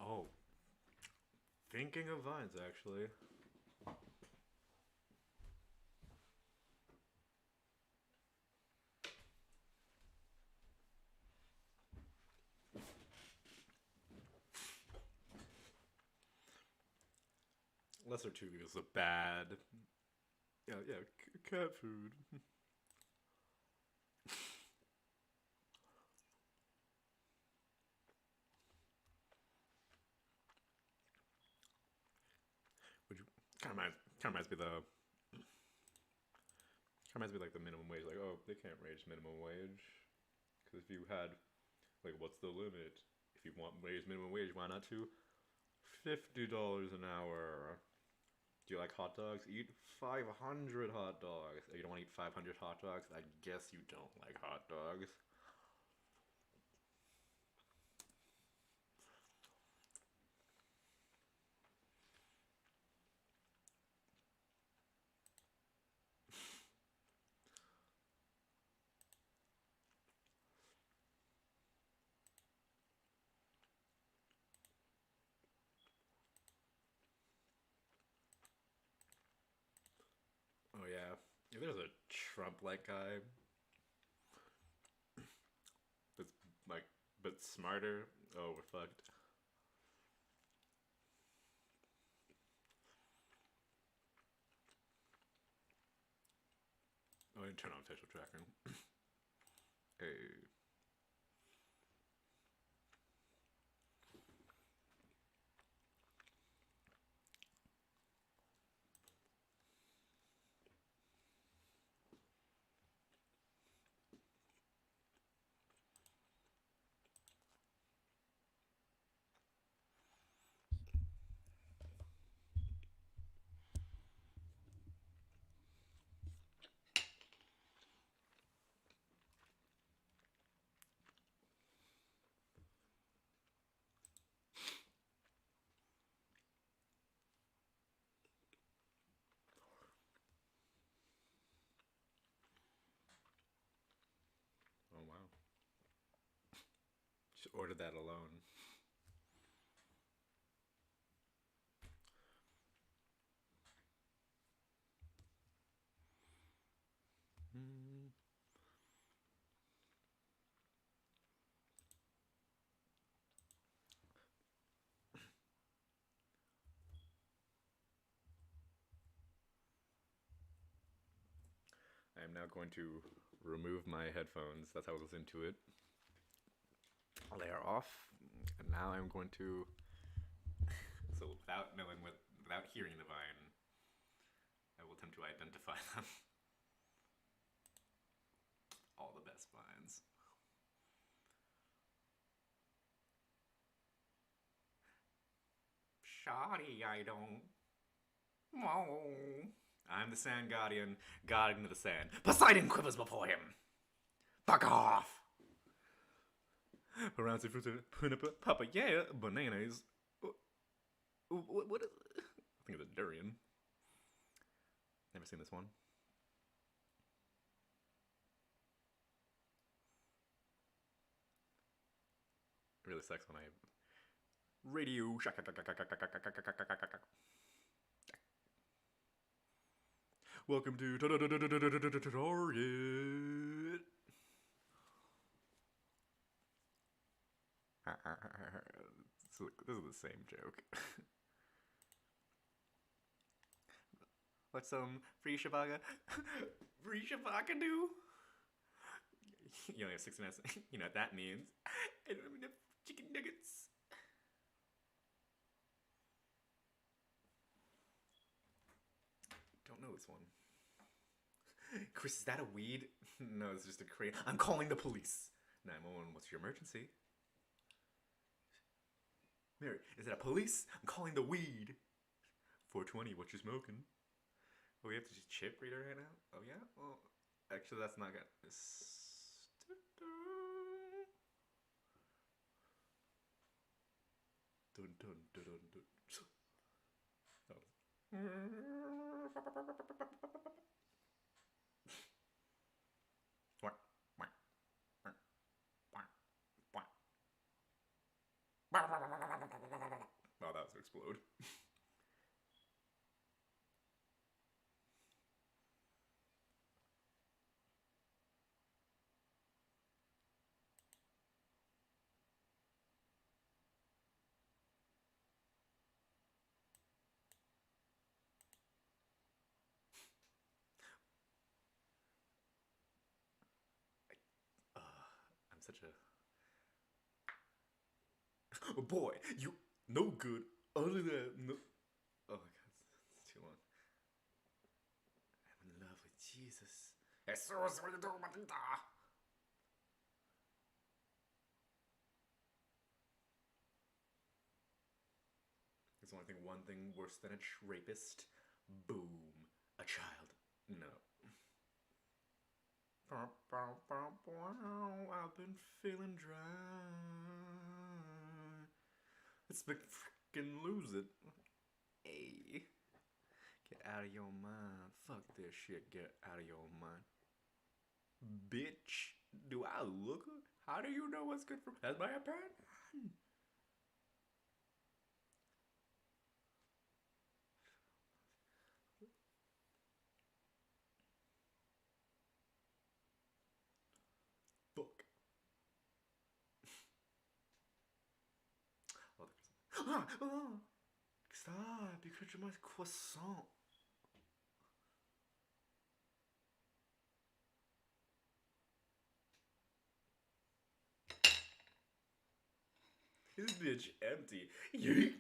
Oh, thinking of vines actually. Lesser two is a bad. Yeah, yeah, cat food. Which kind of reminds me the reminds me like the minimum wage. Like, oh, they can't raise minimum wage because if you had like, what's the limit? If you want raise minimum wage, why not to $50 an hour? Do you like hot dogs? Eat 500 hot dogs. You don't want to eat 500 hot dogs? I guess you don't like hot dogs. Oh yeah. If there's a Trump-like guy that's like, but smarter, oh, we're fucked. Oh, I didn't turn on facial tracking. Hey. Oh wow. Just ordered that alone. I am now going to remove my headphones. That's how I listen to it. They are off, and now I'm going to. So without knowing without hearing the vine, I will attempt to identify them. All the best vines. Shoddy, I don't. Whoa. I'm the Sand Guardian, guardian of the sand. Poseidon quivers before him. Fuck off. Around Papa, yeah, bananas. What is it? I think it's a durian. Never seen this one. It really sucks when I radio. Welcome to Target. So this is the same joke. What's some free shabaga? Free shabaga do? You only have 6 minutes. You know what that means. I don't have enough chicken nuggets. Don't know this one. Chris, is that a weed? No, it's just a crate. I'm calling the police. 911, what's your emergency? Mary, is it a police? I'm calling the weed. 420, what you smoking? Oh, we have to just chip reader right now? Oh, yeah? Well, actually, that's not good. Dun, dun, dun, dun, dun. Oh. Oh, that was to explode. such a... Oh boy, you no good. Other than no... Oh my god, it's too long. I'm in love with Jesus. Jesus, what are you doing, Matilda? There's only one thing worse than a rapist. Boom. A child. No. I've been feeling dry. Let's freaking lose it. Hey. Get out of your mind. Fuck this shit. Get out of your mind. Bitch. Do I look? How do you know what's good for... That's my opinion. Fuck. Oh, stop, you cut my croissant. This bitch empty. Yeet.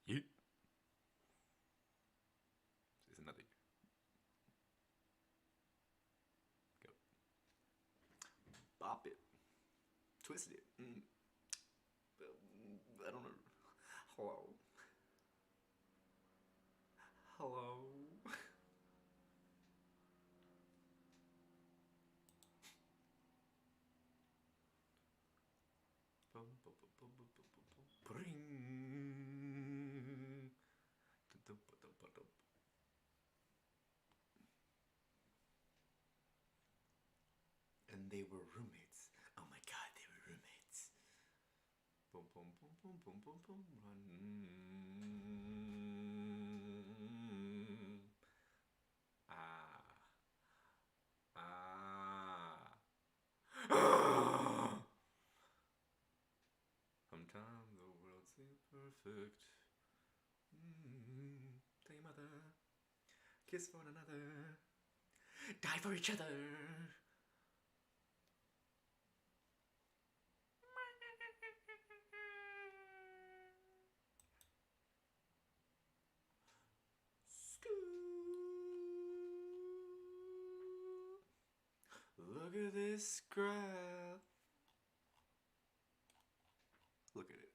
Yeet. There's another. Go. Bop it. Twist it. I don't know. Hello. Hello. Bring. And they were roommates. Oh my god, they were roommates. Boom, boom, boom, boom, boom, boom, boom, run. Ah. Ah. Sometimes the world seems perfect. Tell your mother. Kiss one another. Die for each other. Look at this graph. Look at it.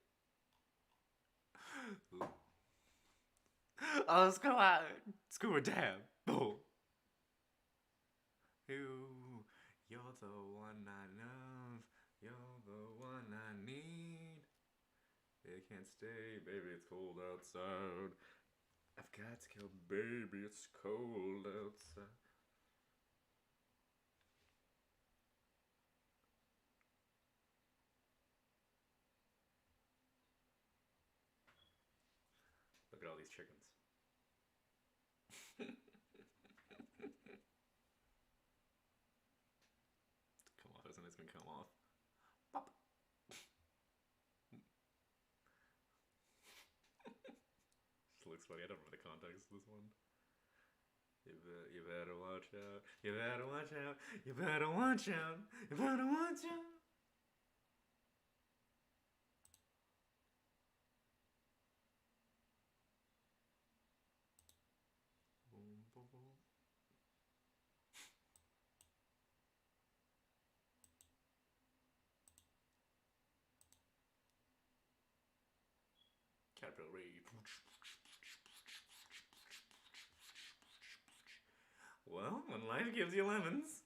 Oh, let's go out. Let's go a dab. Boom. You're the one I love. You're the one I need. It can't stay, baby, it's cold outside. I've got to go, baby, it's cold outside. Look at all these chickens. Come off, isn't it? Gonna come off. Pop. Just looks funny. I don't remember the context of this one. You better watch out. You better watch out. You better watch out. You better watch out. Boom, boom, boom. Caterpillar raid. Well, when life gives you lemons.